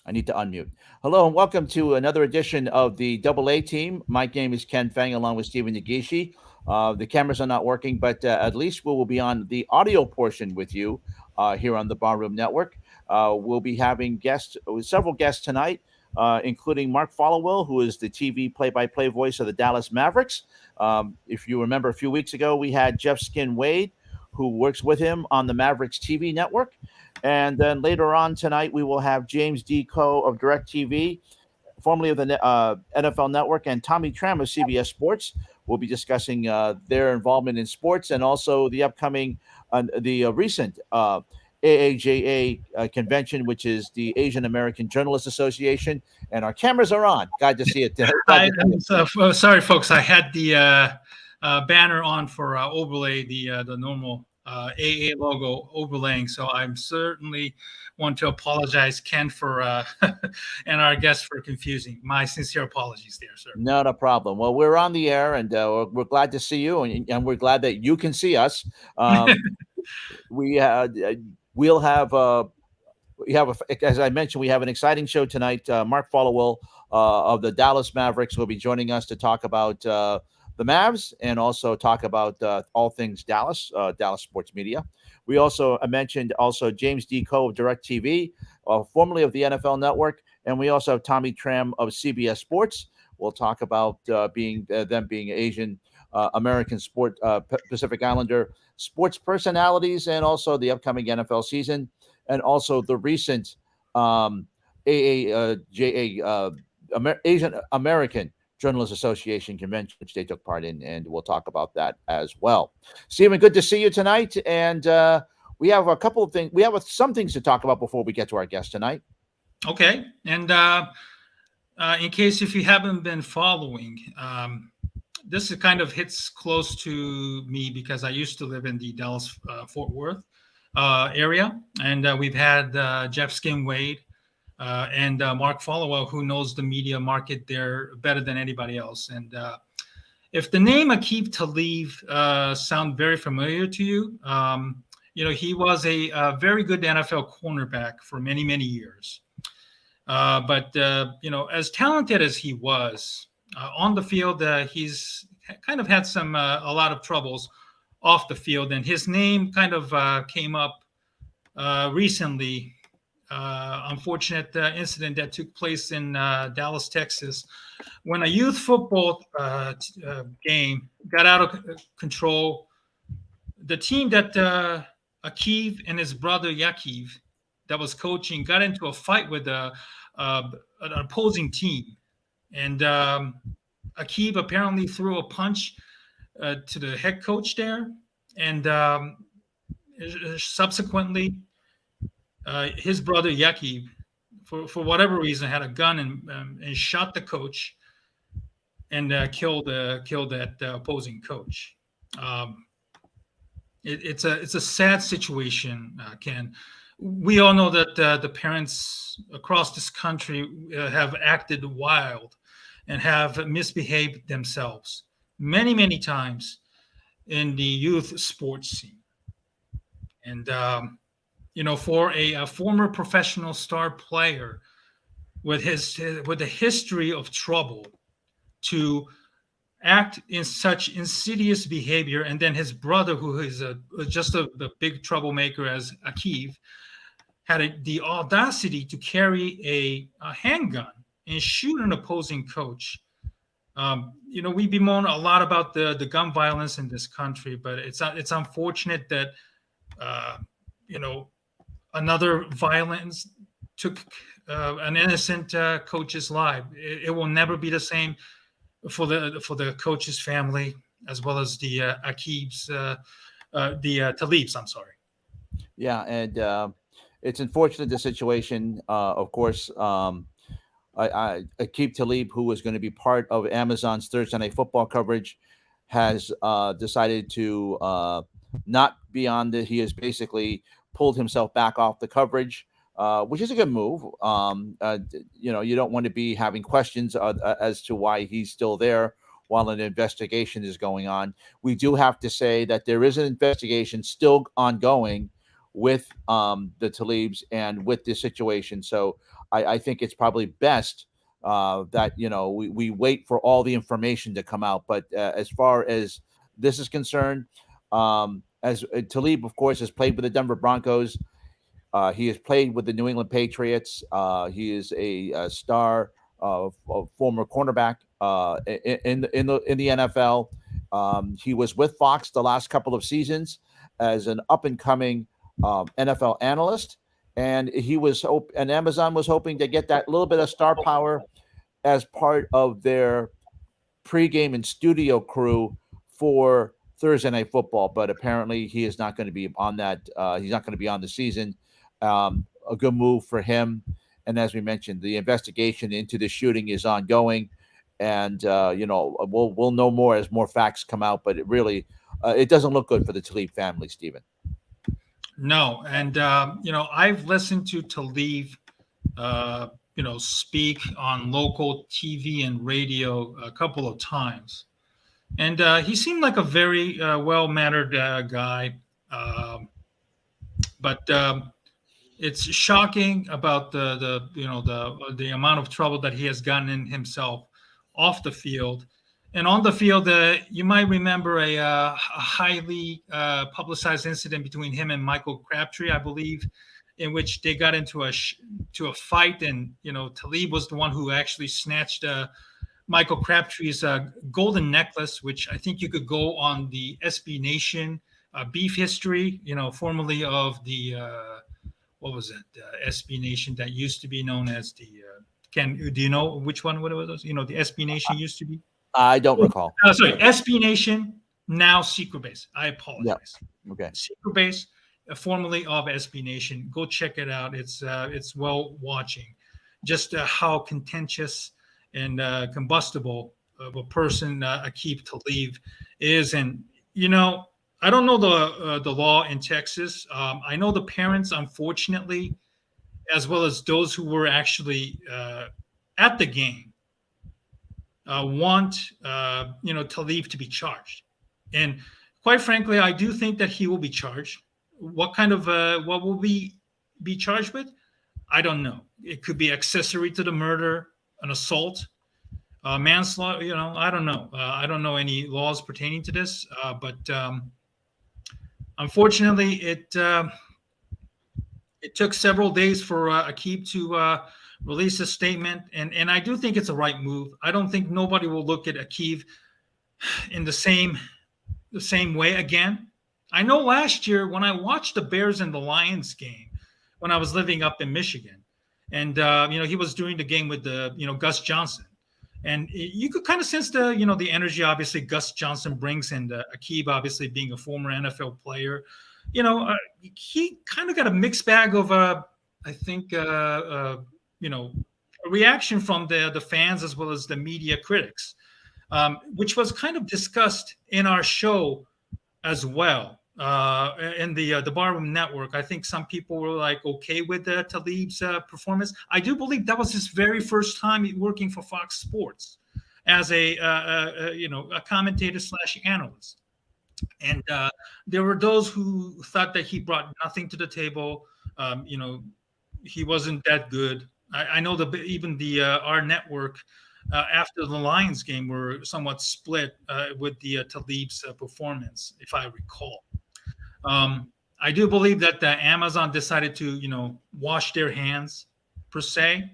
I need to unmute. Hello and welcome to another edition of the Double A Team. My name is Ken Fang, along with Stephen Nagishi. The cameras are not working, but at least we will be on the audio portion with you here on the Barroom Network. We'll be having guests, several guests tonight, including Mark Followill, who is the TV play-by-play voice of the Dallas Mavericks. If you remember, a few weeks ago we had Jeff Skin Wade, who works with him on the Mavericks TV network. And then later on tonight, we will have James D Koh of DirecTV, formerly of the NFL Network, and Tommy Tram of CBS Sports. We'll be discussing their involvement in sports and also the upcoming, the recent AAJA convention, which is the Asian American Journalists Association. And our cameras are on. Glad to see it. I'm sorry, folks. I had the banner on for overlay, the normal AA logo overlaying. So I'm certainly want to apologize, Ken, for and our guests for confusing. My sincere apologies there, sir. Not a problem. Well, we're on the air, and we're glad to see you, and we're glad that you can see us. We we'll have as I mentioned, we have an exciting show tonight. Mark Followill of the Dallas Mavericks will be joining us to talk about the Mavs and also talk about all things Dallas, Dallas sports media. We also mentioned also James D Koh of DirecTV, formerly of the NFL Network, and we also have Tommy Tram of CBS Sports. We'll talk about being them being Asian American sport Pacific Islander sports personalities, and also the upcoming NFL season, and also the recent AAJA Asian American Journalists Association convention, which they took part in, and we'll talk about that as well. Stephen, good to see you tonight, and we have a couple of things. We have some things to talk about before we get to our guest tonight. Okay, and in case if you haven't been following, this is kind of hits close to me because I used to live in the Dallas Fort Worth area, and we've had Jeff Skin Wade and Mark Followill, who knows the media market there better than anybody else. And if the name Aqib Talib sound very familiar to you, he was a very good NFL cornerback for many, many years. But as talented as he was on the field, he's kind of had a lot of troubles off the field, and his name kind of came up recently. Unfortunate incident that took place in Dallas, Texas, when a youth football game got out of control. The team that Aqib and his brother Yaqiv that was coaching got into a fight with an opposing team, and Aqib apparently threw a punch to the head coach there, and subsequently his brother Yaqiv, for whatever reason, had a gun and shot the coach and killed that opposing coach. It's a sad situation, Ken. We all know that the parents across this country have acted wild and have misbehaved themselves many, many times in the youth sports scene. And for a former professional star player with a history of trouble to act in such insidious behavior, and then his brother, who is just a big troublemaker as Aqib, had the audacity to carry a handgun and shoot an opposing coach. We bemoan a lot about the gun violence in this country, but it's unfortunate that another violence took an innocent coach's life. It will never be the same for the coach's family, as well as the Aqib's, the Talibs. I'm sorry. Yeah, and it's unfortunate the situation. Of course, Aqib Talib, who was going to be part of Amazon's Thursday Night Football coverage, has decided to not be on the. He has basically pulled himself back off the coverage, which is a good move. You don't want to be having questions as to why he's still there while an investigation is going on. We do have to say that there is an investigation still ongoing with the Talibs and with this situation. So I think it's probably best that we wait for all the information to come out. But as far as this is concerned, as Talib, of course, has played with the Denver Broncos. He has played with the New England Patriots. He is a star, former cornerback in the NFL. He was with Fox the last couple of seasons as an up and coming NFL analyst, and and Amazon was hoping to get that little bit of star power as part of their pregame and studio crew for Thursday Night Football. But apparently, he is not going to be on that. He's not going to be on the season. A good move for him. And as we mentioned, the investigation into the shooting is ongoing, and we'll know more as more facts come out. But it doesn't look good for the Talib family, Stephen. No, and I've listened to Talib, speak on local TV and radio a couple of times, and he seemed like a very well-mannered guy. But it's shocking about the amount of trouble that he has gotten in himself off the field. And on the field, you might remember a highly publicized incident between him and Michael Crabtree, I believe, in which they got into a fight, and Talib was the one who actually snatched Michael Crabtree's golden necklace, which I think you could go on the SB Nation beef history, formerly of the what was it, SB Nation that used to be known as the do you know which one? What it was? The SB Nation used to be. I don't recall. Sorry, SB Nation, now Secret Base. I apologize. Yeah. Okay. Secret Base, formerly of SB Nation. Go check it out. It's well watching. Just how contentious and combustible of a person Aqib Talib is, and I don't know the law in Texas. I know the parents, unfortunately, as well as those who were actually at the game, want Talib to be charged, and quite frankly, I do think that he will be charged. What will be charged with? I don't know. It could be accessory to the murder, an assault, manslaughter. I don't know. I don't know any laws pertaining to this, but unfortunately, it took several days for Aqib to release a statement, and I do think it's a right move. I don't think nobody will look at Aqib in the same way again. I know last year when I watched the Bears and the Lions game when I was living up in Michigan, and he was doing the game with the Gus Johnson, and you could kind of sense the the energy obviously Gus Johnson brings, and Aqib obviously being a former NFL player, he kind of got a mixed bag of I think a reaction from the fans as well as the media critics, which was kind of discussed in our show as well, in the Barroom Network. I think some people were like okay with Talib's performance. I do believe that was his very first time working for Fox Sports as a commentator / analyst. And there were those who thought that he brought nothing to the table. He wasn't that good. I know even our network after the Lions game were somewhat split with the Talib's performance, if I recall. I do believe that Amazon decided to wash their hands per se,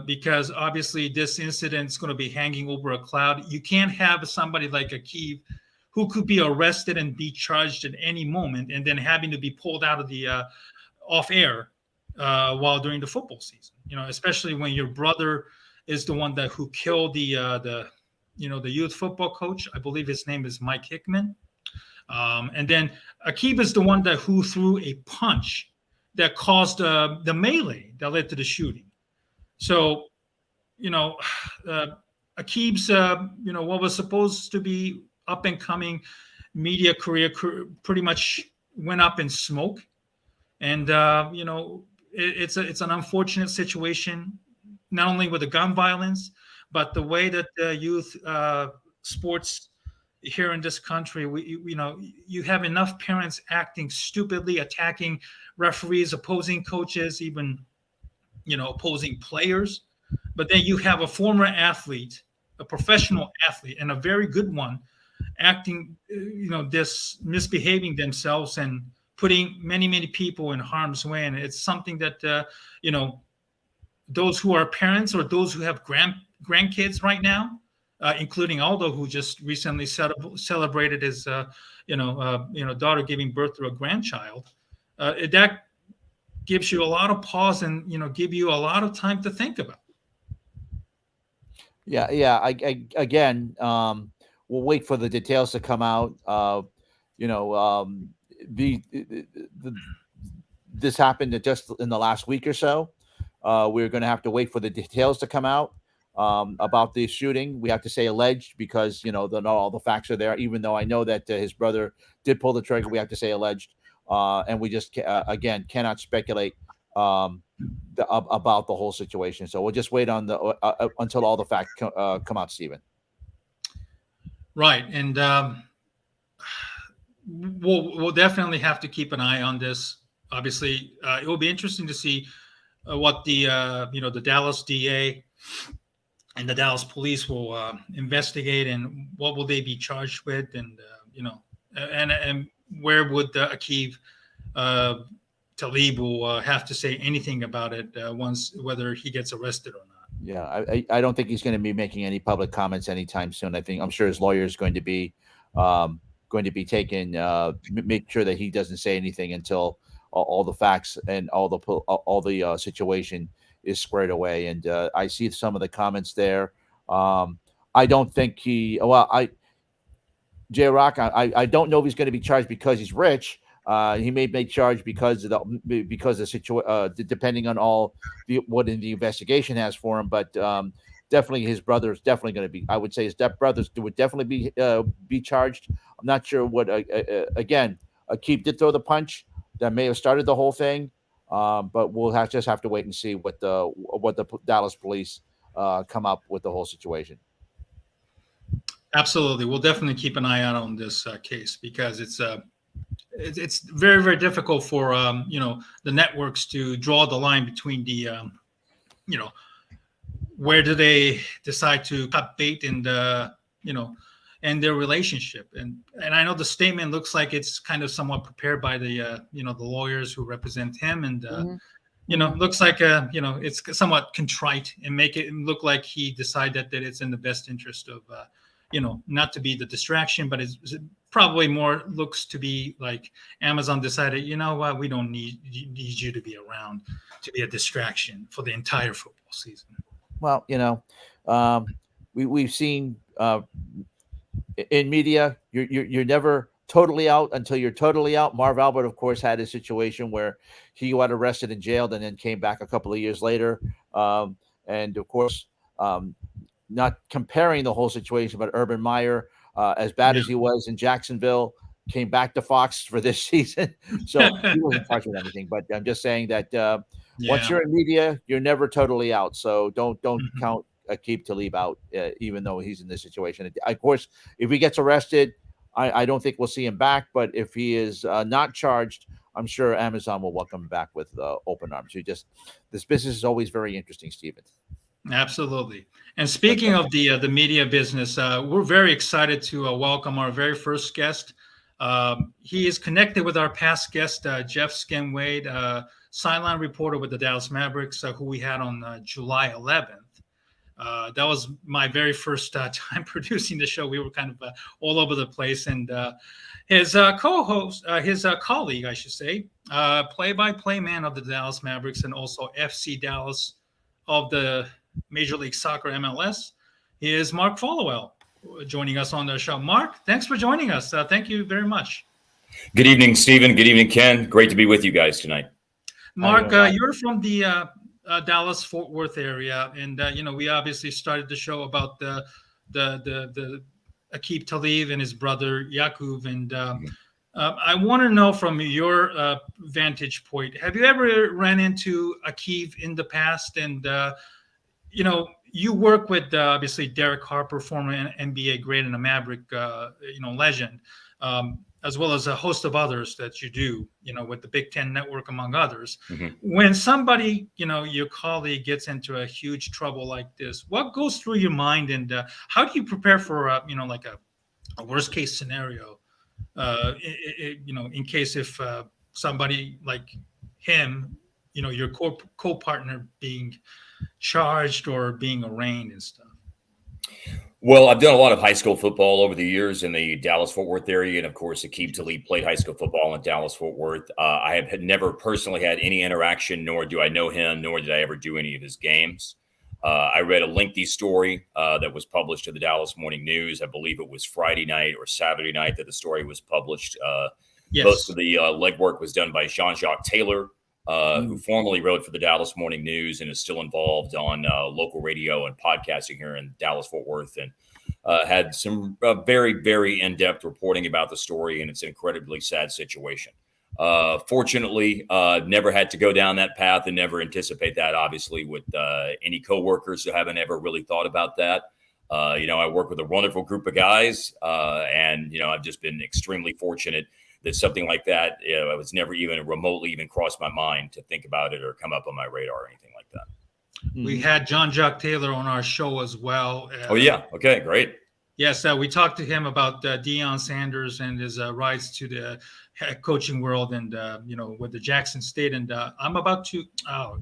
because obviously this incident is going to be hanging over a cloud. You can't have somebody like Aqib who could be arrested and be charged at any moment, and then having to be pulled out of the off air while during the football season. Especially when your brother is the one who killed the youth football coach. I believe his name is Mike Hickman. And then Aqib is the one who threw a punch that caused the melee that led to the shooting. So, Aqib's what was supposed to be up and coming media career pretty much went up in smoke, and it's an unfortunate situation, not only with the gun violence, but the way that the youth sports here in this country, you have enough parents acting stupidly, attacking referees, opposing coaches, even opposing players. But then you have a former athlete, a professional athlete, and a very good one, acting, misbehaving themselves and putting many people in harm's way. And it's something that those who are parents or those who have grandkids right now, including Aldo, who just recently celebrated his daughter giving birth to a grandchild, that gives you a lot of pause and give you a lot of time to think about. Yeah. Again, we'll wait for the details to come out. This happened just in the last week or so. We're going to have to wait for the details to come out about the shooting. We have to say alleged because not all the facts are there. Even though I know that his brother did pull the trigger, we have to say alleged, and we just again cannot speculate about the whole situation. So we'll just wait on until all the facts come out, Stephen. Right, and we'll definitely have to keep an eye on this. Obviously, it will be interesting to see what the Dallas DA and the Dallas police will investigate, and what will they be charged with, and and where would Aqib Talib will have to say anything about it whether he gets arrested or not. Yeah, I don't think he's going to be making any public comments anytime soon. I'm sure his lawyer is going to be taken, make sure that he doesn't say anything until all the facts and all the situation is squared away. And I see some of the comments there. I don't think J-Rock, I don't know if he's going to be charged because he's rich. He may be charged because of the situation, depending on what the investigation has for him. But definitely, his brother is definitely going to be. I would say his brothers would definitely be charged. I'm not sure what. Again, Aqib did throw the punch that may have started the whole thing, but we'll just have to wait and see what the Dallas police come up with the whole situation. Absolutely, we'll definitely keep an eye out on this case because it's very, very difficult for the networks to draw the line between the where do they decide to cut bait and and their relationship. And I know the statement looks like it's kind of somewhat prepared by the the lawyers who represent him, and looks like it's somewhat contrite and make it look like he decided that it's in the best interest of not to be the distraction, but it's probably more looks to be like Amazon decided, what, we don't need you to be around to be a distraction for the entire football season. Well, we've seen in media, you're never totally out until you're totally out. Marv Albert, of course, had a situation where he got arrested and jailed and then came back a couple of years later. And of course, not comparing the whole situation, but Urban Meyer, as bad as he was in Jacksonville, came back to Fox for this season. So he wasn't charged with anything. But I'm just saying that once you're in media, you're never totally out. So don't count Aqib Talib out, even though he's in this situation. Of course, if he gets arrested, I don't think we'll see him back. But if he is not charged, I'm sure Amazon will welcome him back with open arms. This business is always very interesting, Stephen. Absolutely. And speaking of the media business, we're very excited to welcome our very first guest. He is connected with our past guest, Jeff Skenwade, sideline reporter with the Dallas Mavericks, who we had on July 11th. That was my very first time producing the show. We were kind of all over the place. And his co-host, his colleague, I should say, play-by-play man of the Dallas Mavericks and also FC Dallas of the Major League Soccer MLS, is Mark Followill joining us on the show. Mark, thanks for joining us. Thank you very much. Good evening, Stephen. Good evening, Ken. Great to be with you guys tonight. Mark, you're from the Dallas-Fort Worth area, and we obviously started the show about the Aqib Talib and his brother Yaqub, and I want to know from your vantage point, have you ever ran into Aqib in the past? And you work with obviously Derek Harper, former NBA great and a Maverick legend. as well as a host of others that you do, with the Big Ten Network, among others. Mhm. When somebody, your colleague gets into a huge trouble like this, what goes through your mind, and how do you prepare for, like a worst case scenario, in case if somebody like him, your co-partner being charged or being arraigned and stuff? Well, I've done a lot of high school football over the years in the Dallas-Fort Worth area, and of course, Aqib Talib played high school football in Dallas-Fort Worth. I have never personally had any interaction, nor do I know him, nor did I ever do any of his games. I read a lengthy story that was published to the Dallas Morning News. I believe it was Friday night or Saturday night that the story was published. Yes. Most of the legwork was done by Jean-Jacques Taylor, who formerly wrote for the Dallas Morning News and is still involved on local radio and podcasting here in Dallas-Fort Worth, and had some very, very in-depth reporting about the story, and it's an incredibly sad situation. Fortunately, never had to go down that path and never anticipate that, obviously, with any coworkers who haven't ever really thought about that. I work with a wonderful group of guys, and, I've just been extremely fortunate that something like that, it was never even remotely even crossed my mind to think about it or come up on my radar or anything like that. We had Jean-Jacques Taylor on our show as well. Oh, yeah. Okay, great. Yes, we talked to him about Deion Sanders and his rise to the head coaching world, and with the Jackson State. And I'm about to,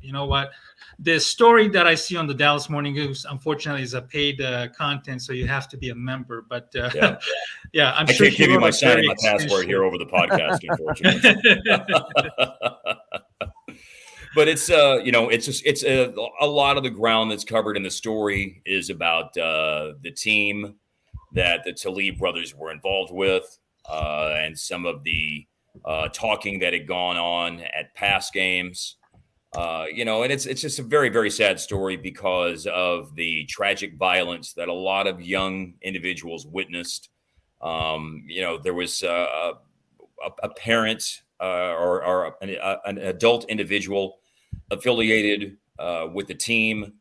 you know what? The story that I see on the Dallas Morning News, unfortunately, is a paid content, so you have to be a member. But yeah, I'm sure I can't give you my sign and my password here over the podcast, unfortunately. But it's it's a lot of the ground that's covered in the story is about the team that the Talib brothers were involved with, and some of the talking that had gone on at past games. And it's just a very, very sad story because of the tragic violence that a lot of young individuals witnessed. There was a parent or an adult individual affiliated with the team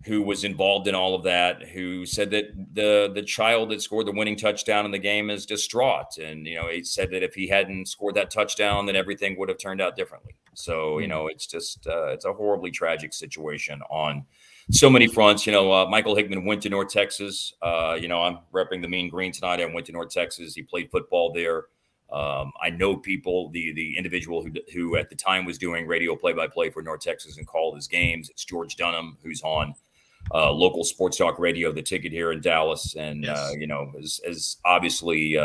who was involved in all of that, who said that the child that scored the winning touchdown in the game is distraught. And, he said that if he hadn't scored that touchdown, then everything would have turned out differently. So, it's just, it's a horribly tragic situation on so many fronts. Michael Hickman went to North Texas. I'm repping the Mean Green tonight. I went to North Texas. He played football there. I know people, the individual who at the time was doing radio play-by-play for North Texas and called his games. It's George Dunham, who's on local sports talk radio, The Ticket here in Dallas. And, Yes. Is obviously,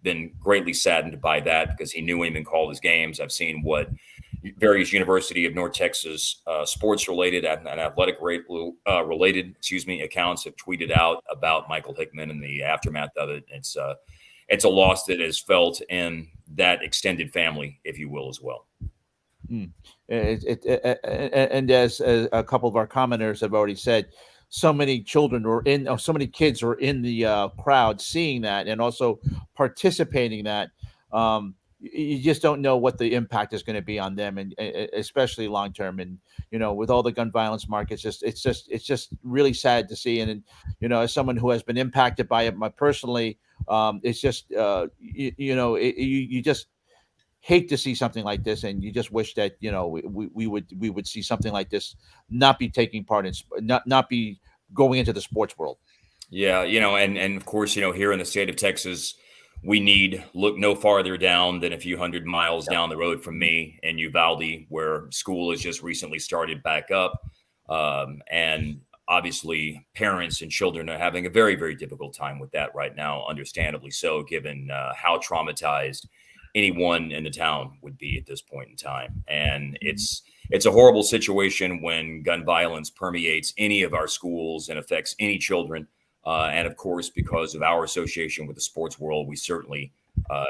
been greatly saddened by that because he knew him and called his games. I've seen what various University of North Texas sports related and athletic related, accounts have tweeted out about Michael Hickman and the aftermath of it. It's a loss that is felt in that extended family, if you will, as well. And as a couple of our commenters have already said, so many so many kids are in the crowd seeing that and also participating in that. You just don't know what the impact is going to be on them, and especially long term. And with all the gun violence, Mark, it's just really sad to see. And as someone who has been impacted by it personally, it's just you just hate to see something like this, and you just wish that we would see something like this not be taking part in, not be going into the sports world. Yeah, and of course, here in the state of Texas, we look no farther down than a few hundred miles down the road from me in Uvalde, where school has just recently started back up. And obviously, parents and children are having a very, very difficult time with that right now, understandably so, given how traumatized anyone in the town would be at this point in time. And it's a horrible situation when gun violence permeates any of our schools and affects any children. And of course, because of our association with the sports world, we certainly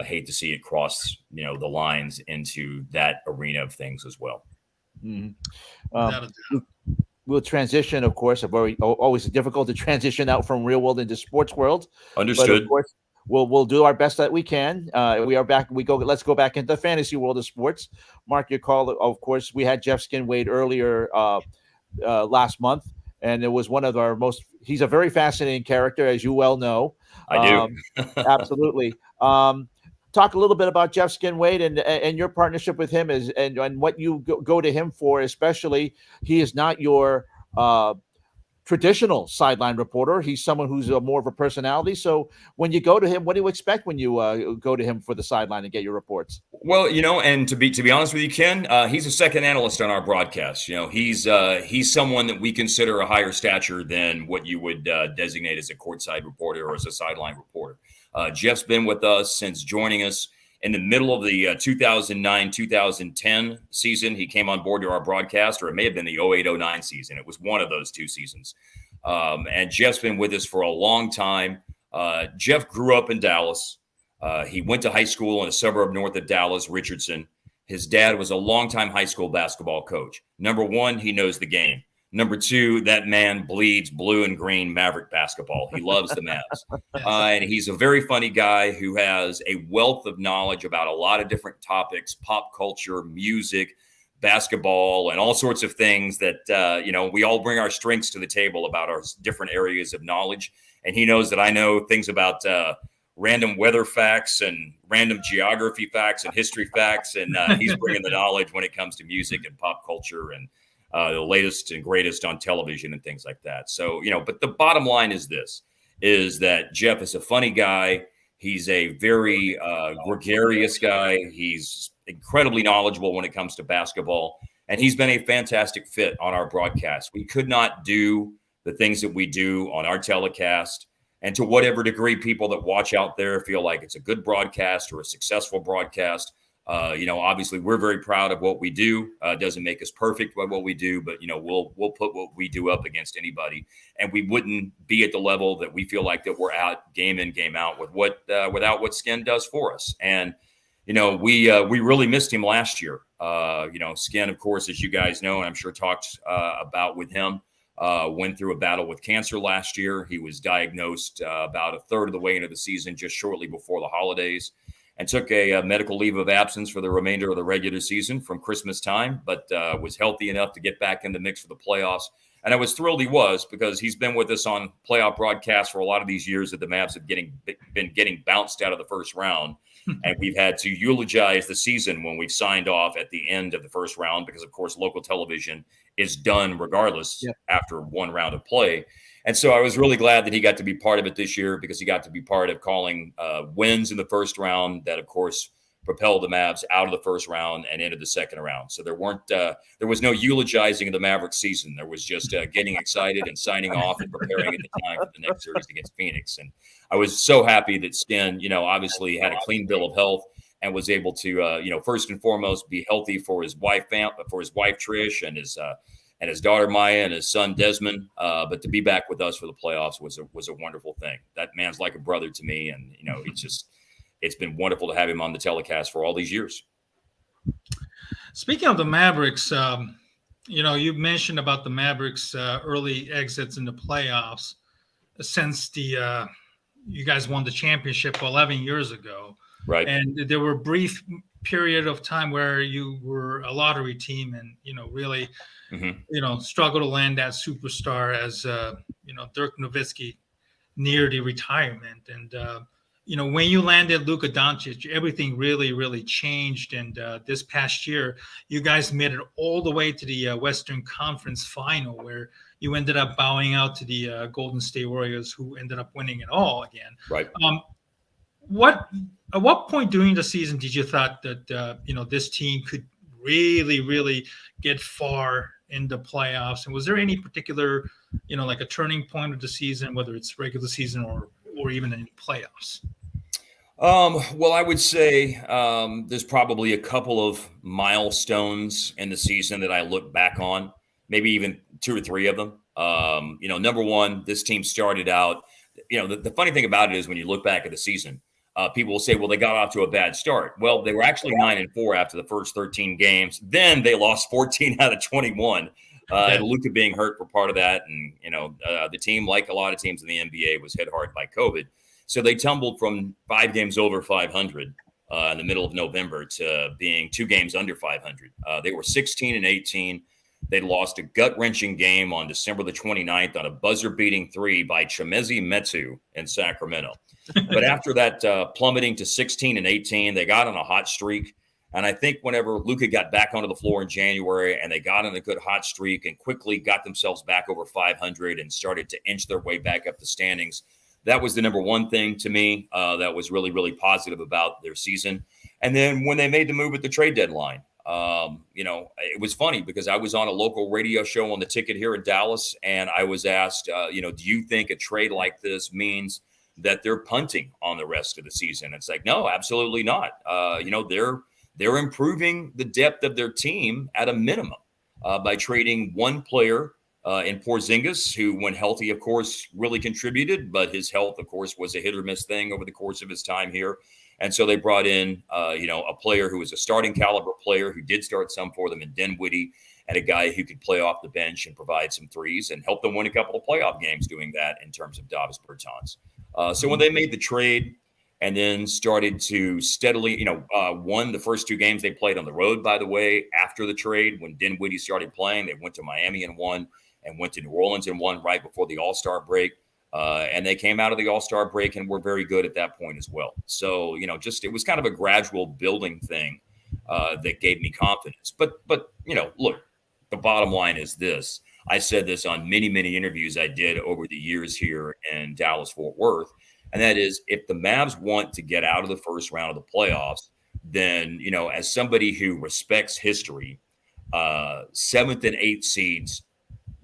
hate to see it cross, the lines into that arena of things as well. We'll transition, of course. Always difficult to transition out from real world into sports world. Understood. But of course, we'll do our best that we can. We are back. Let's go back into the fantasy world of sports. Mark, your call. Of course, we had Jeff Skinwade earlier last month. And it was one of our he's a very fascinating character, as you well know. I do. Absolutely. talk a little bit about Jeff Skinwade and your partnership with him and what you go to him for, especially he is not your traditional sideline reporter. He's someone who's more of a personality. So when you go to him, what do you expect when you go to him for the sideline and get your reports? Well, and to be honest with you, Ken, he's a second analyst on our broadcast. He's someone that we consider a higher stature than what you would designate as a courtside reporter or as a sideline reporter. Jeff's been with us since joining us in the middle of the 2009-2010 season. He came on board to our broadcast, or it may have been the 08-09 season. It was one of those two seasons. And Jeff's been with us for a long time. Jeff grew up in Dallas. He went to high school in a suburb north of Dallas, Richardson. His dad was a longtime high school basketball coach. Number one, he knows the game. Number two, that man bleeds blue and green Maverick basketball. He loves the Mavs. And he's a very funny guy who has a wealth of knowledge about a lot of different topics, pop culture, music, basketball, and all sorts of things that, we all bring our strengths to the table about our different areas of knowledge. And he knows that I know things about random weather facts and random geography facts and history facts. And he's bringing the knowledge when it comes to music and pop culture and the latest and greatest on television and things like that. So, but the bottom line is that Jeff is a funny guy. He's a very gregarious guy. He's incredibly knowledgeable when it comes to basketball. And he's been a fantastic fit on our broadcast. We could not do the things that we do on our telecast. And to whatever degree people that watch out there feel like it's a good broadcast or a successful broadcast, obviously we're very proud of what we do. It doesn't make us perfect by what we do, but we'll put what we do up against anybody, and we wouldn't be at the level that we feel like that we're at game in, game out without what Skin does for us. And we really missed him last year. Skin, of course, as you guys know, and I'm sure talked about with him, went through a battle with cancer last year. He was diagnosed about a third of the way into the season, just shortly before the holidays, and took a medical leave of absence for the remainder of the regular season from Christmas time, but was healthy enough to get back in the mix for the playoffs. And I was thrilled he was, because he's been with us on playoff broadcasts for a lot of these years that the Mavs have been getting bounced out of the first round. And we've had to eulogize the season when we've signed off at the end of the first round, because, of course, local television is done regardless after one round of play. And so I was really glad that he got to be part of it this year, because he got to be part of calling wins in the first round that, of course, propelled the Mavs out of the first round and into the second round. So there was no eulogizing of the Mavericks season. There was just getting excited and signing off and preparing at the time for the next series against Phoenix. And I was so happy that Skin, obviously had a clean bill of health and was able to, first and foremost, be healthy for his wife Trish, and his daughter Maya and his son Desmond. But to be back with us for the playoffs was a wonderful thing. That man's like a brother to me, and it's been wonderful to have him on the telecast for all these years. Speaking of the Mavericks, you mentioned about the Mavericks' early exits in the playoffs since you guys won the championship 11 years ago. Right. And there were brief period of time where you were a lottery team and, really, struggled to land that superstar as, Dirk Nowitzki near the retirement. And, when you landed Luka Doncic, everything really, really changed. And this past year, you guys made it all the way to the Western Conference Final, where you ended up bowing out to the Golden State Warriors, who ended up winning it all again. Right. At what point during the season did you thought that this team could really, really get far in the playoffs? And was there any particular, like a turning point of the season, whether it's regular season or even in the playoffs? Well, I would say there's probably a couple of milestones in the season that I look back on, maybe even two or three of them. Number one, this team started out, the funny thing about it is when you look back at the season, people will say, well, they got off to a bad start. Well, they were actually 9-4 after the first 13 games. Then they lost 14 out of 21. And Luka being hurt for part of that. And, the team, like a lot of teams in the NBA, was hit hard by COVID. So they tumbled from 5 games over 500 in the middle of November to being 2 games under 500. They were 16-18. They lost a gut-wrenching game on December the 29th on a buzzer-beating 3 by Chimezie Metu in Sacramento. But after that plummeting to 16 and 18, they got on a hot streak. And I think whenever Luka got back onto the floor in January and they got on a good hot streak and quickly got themselves back over 500 and started to inch their way back up the standings, that was the number one thing to me that was really, really positive about their season. And then when they made the move at the trade deadline, it was funny because I was on a local radio show on the ticket here in Dallas, and I was asked, do you think a trade like this means that they're punting on the rest of the season? It's like, no, absolutely not. They're improving the depth of their team at a minimum by trading one player in Porzingis, who, when healthy, of course, really contributed, but his health, of course, was a hit or miss thing over the course of his time here. And so they brought in, a player who was a starting caliber player who did start some for them in Dinwiddie, and a guy who could play off the bench and provide some threes and help them win a couple of playoff games doing that in terms of Davis Bertans. So when they made the trade and then started to steadily, won the first 2 games they played on the road, by the way, after the trade, when Dinwiddie started playing, they went to Miami and won, and went to New Orleans and won right before the All-Star break. And they came out of the All-Star break and were very good at that point as well. So, it was kind of a gradual building thing that gave me confidence. But look, the bottom line is this. I said this on many, many interviews I did over the years here in Dallas-Fort Worth. And that is, if the Mavs want to get out of the first round of the playoffs, then, as somebody who respects history, 7th and 8th seeds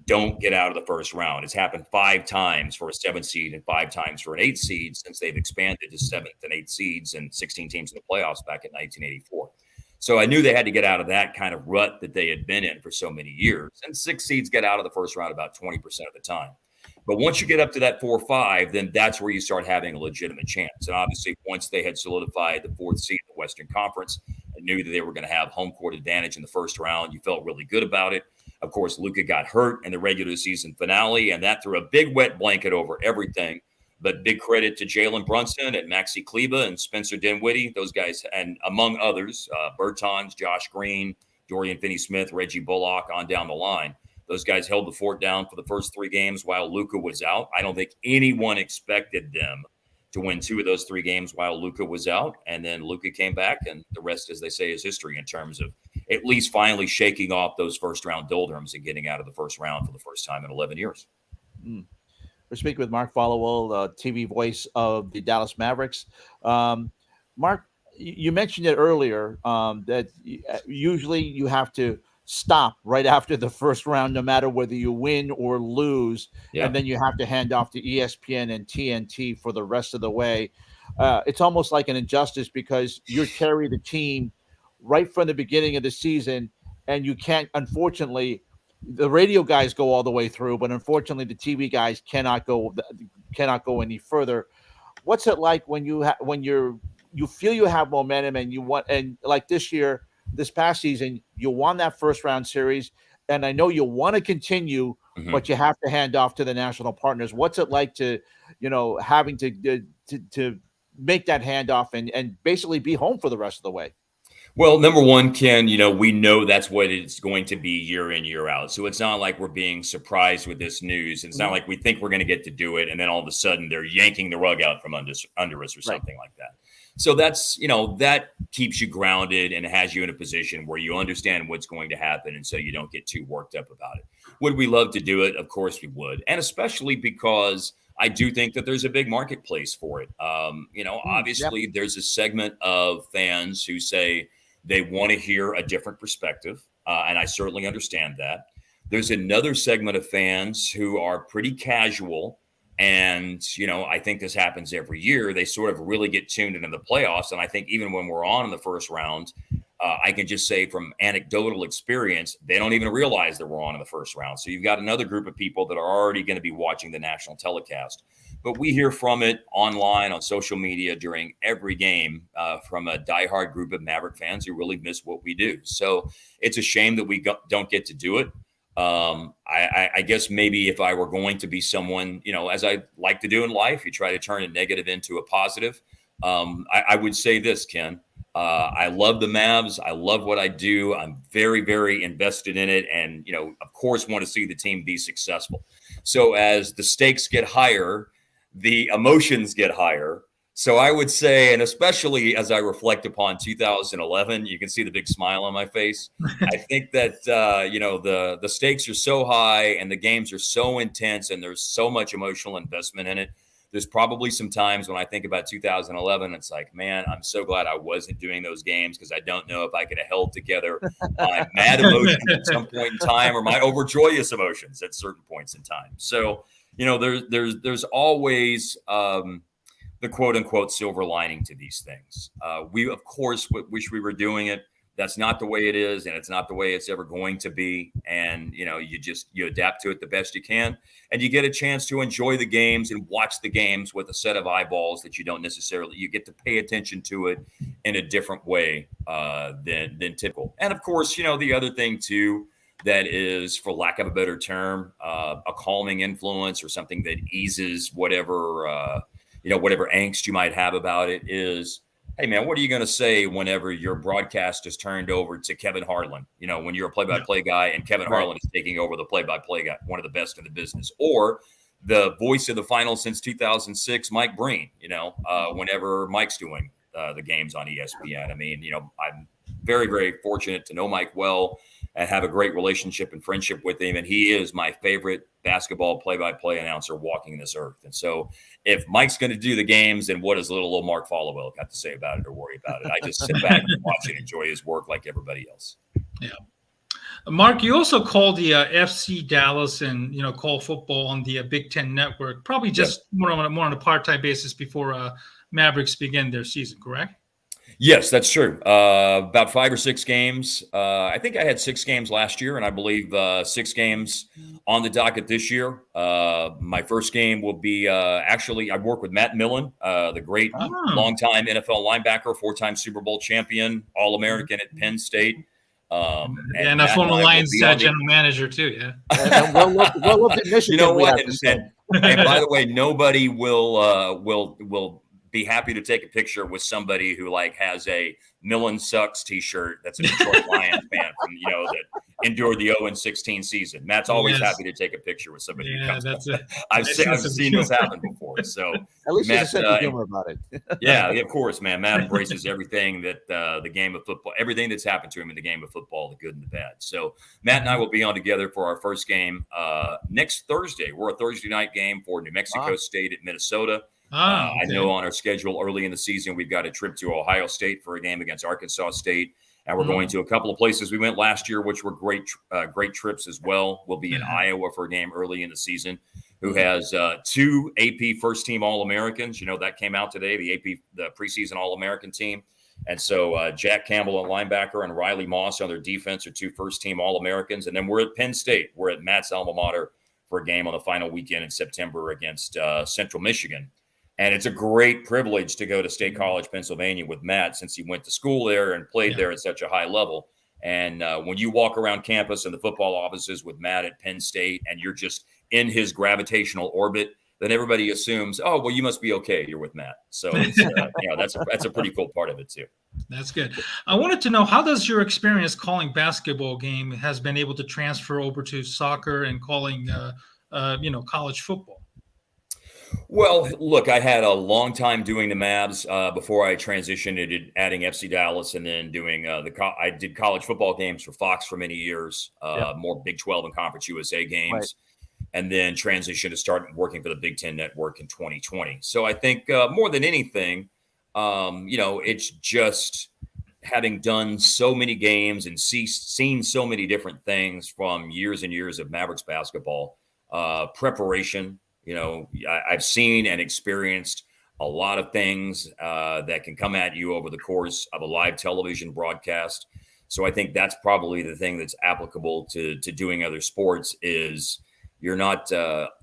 don't get out of the first round. It's happened 5 times for a 7th seed and 5 times for an 8th seed since they've expanded to 7th and 8th seeds and 16 teams in the playoffs back in 1984. So I knew they had to get out of that kind of rut that they had been in for so many years. And 6 seeds get out of the first round about 20% of the time. But once you get up to that 4-5, then that's where you start having a legitimate chance. And obviously, once they had solidified the 4th seed in the Western Conference and knew that they were going to have home court advantage in the first round, you felt really good about it. Of course, Luka got hurt in the regular season finale, and that threw a big wet blanket over everything. But big credit to Jalen Brunson and Maxi Kleber and Spencer Dinwiddie, those guys, and among others, Bertans, Josh Green, Dorian Finney-Smith, Reggie Bullock, on down the line. Those guys held the fort down for the first 3 games while Luka was out. I don't think anyone expected them to win 2 of those 3 games while Luka was out. And then Luka came back, and the rest, as they say, is history in terms of at least finally shaking off those first-round doldrums and getting out of the first round for the first time in 11 years. We're speaking with Mark Followill, TV voice of the Dallas Mavericks. Mark, you mentioned it earlier that usually you have to stop right after the first round, no matter whether you win or lose. Yeah. And then you have to hand off to ESPN and TNT for the rest of the way. It's almost like an injustice because you carry the team right from the beginning of the season, and you can't, unfortunately, the radio guys go all the way through, but unfortunately the TV guys cannot go any further. What's it like when you feel you have momentum and you want, and like this past season, you won that first round series, and I know you want to continue, but you have to hand off to the national partners. What's it like to, having to make that handoff and basically be home for the rest of the way? Well, number one, Ken, we know that's what it's going to be year in, year out. So it's not like we're being surprised with this news. It's not like we think we're going to get to do it, and then all of a sudden they're yanking the rug out from under us or something like that. So that's, that keeps you grounded and has you in a position where you understand what's going to happen. And so you don't get too worked up about it. Would we love to do it? Of course we would. And especially because I do think that there's a big marketplace for it. Obviously there's a segment of fans who say they want to hear a different perspective. And I certainly understand that. There's another segment of fans who are pretty casual. And, I think this happens every year. They sort of really get tuned into the playoffs. And I think even when we're on in the first round, I can just say from anecdotal experience, they don't even realize that we're on in the first round. So you've got another group of people that are already going to be watching the national telecast. But we hear from it online, on social media during every game from a diehard group of Maverick fans who really miss what we do. So it's a shame that we don't get to do it. I guess maybe if I were going to be someone, as I like to do in life, you try to turn a negative into a positive. I would say this, Ken, I love the Mavs. I love what I do. I'm very, very invested in it. And, of course, want to see the team be successful. So as the stakes get higher, the emotions get higher. So I would say, and especially as I reflect upon 2011, you can see the big smile on my face. I think that, the stakes are so high and the games are so intense and there's so much emotional investment in it. There's probably some times when I think about 2011, it's like, man, I'm so glad I wasn't doing those games because I don't know if I could have held together my mad emotions at some point in time or my overjoyous emotions at certain points in time. So, there's always the quote unquote silver lining to these things. We, of course, wish we were doing it. That's not the way it is, and it's not the way it's ever going to be. And, you adapt to it the best you can, and you get a chance to enjoy the games and watch the games with a set of eyeballs that you don't necessarily, you get to pay attention to it in a different way than typical. And of course, the other thing too, that is, for lack of a better term, a calming influence or something that eases whatever angst you might have about it is, hey, man, what are you going to say whenever your broadcast is turned over to Kevin Harlan? When you're a play-by-play guy and Kevin Harlan is taking over the play-by-play guy, one of the best in the business, or the voice of the finals since 2006, Mike Breen, whenever Mike's doing the games on ESPN. I mean, I'm very, very fortunate to know Mike well and have a great relationship and friendship with him. And he is my favorite basketball play-by-play announcer walking this earth. And so if Mike's going to do the games, then what does little old Mark Followill got to say about it or worry about it? I just sit back and watch and enjoy his work like everybody else. Yeah. Mark, you also call the FC Dallas and, call football on the Big Ten Network, probably just more on a part-time basis before Mavericks begin their season, correct? Yes, that's true. About 5 or 6 games. I think I had 6 games last year, and I believe 6 games on the docket this year. My first game will be actually, I work with Matt Millen, the great longtime NFL linebacker, 4-time Super Bowl champion, All-American at Penn State. And a former Lions general manager too, yeah. And we'll you know what? And by the way, nobody will be happy to take a picture with somebody who has a Millen Sucks t-shirt that's a Detroit Lions fan from that endured the 0-16 season. Matt's always happy to take a picture with somebody who comes. I've seen this happen before. So at least Matt, there's a sense of humor about it. Yeah, of course, man. Matt embraces everything that the game of football, everything that's happened to him in the game of football, the good and the bad. So Matt and I will be on together for our first game next Thursday. We're a Thursday night game for New Mexico State at Minnesota. I know on our schedule early in the season, we've got a trip to Ohio State for a game against Arkansas State. And we're going to a couple of places we went last year, which were great trips as well. We'll be in Iowa for a game early in the season, who has 2 AP first-team All-Americans. That came out today, the preseason All-American team. And so Jack Campbell, a linebacker, and Riley Moss on their defense are 2 first-team All-Americans. And then we're at Penn State. We're at Matt's alma mater for a game on the final weekend in September against Central Michigan. And it's a great privilege to go to State College, Pennsylvania with Matt, since he went to school there and played there at such a high level. And when you walk around campus and the football offices with Matt at Penn State and you're just in his gravitational orbit, then everybody assumes, oh, well, you must be okay. You're with Matt. So it's, that's a pretty cool part of it too. That's good. I wanted to know, how does your experience calling basketball game has been able to transfer over to soccer and calling, college football? Well, look, I had a long time doing the Mavs before I transitioned into adding FC Dallas and then doing I did college football games for Fox for many years, more Big 12 and Conference USA games, and then transitioned to start working for the Big Ten Network in 2020. So I think more than anything, it's just having done so many games and seen so many different things from years and years of Mavericks basketball, preparation. I've seen and experienced a lot of things that can come at you over the course of a live television broadcast. So I think that's probably the thing that's applicable to doing other sports is you're not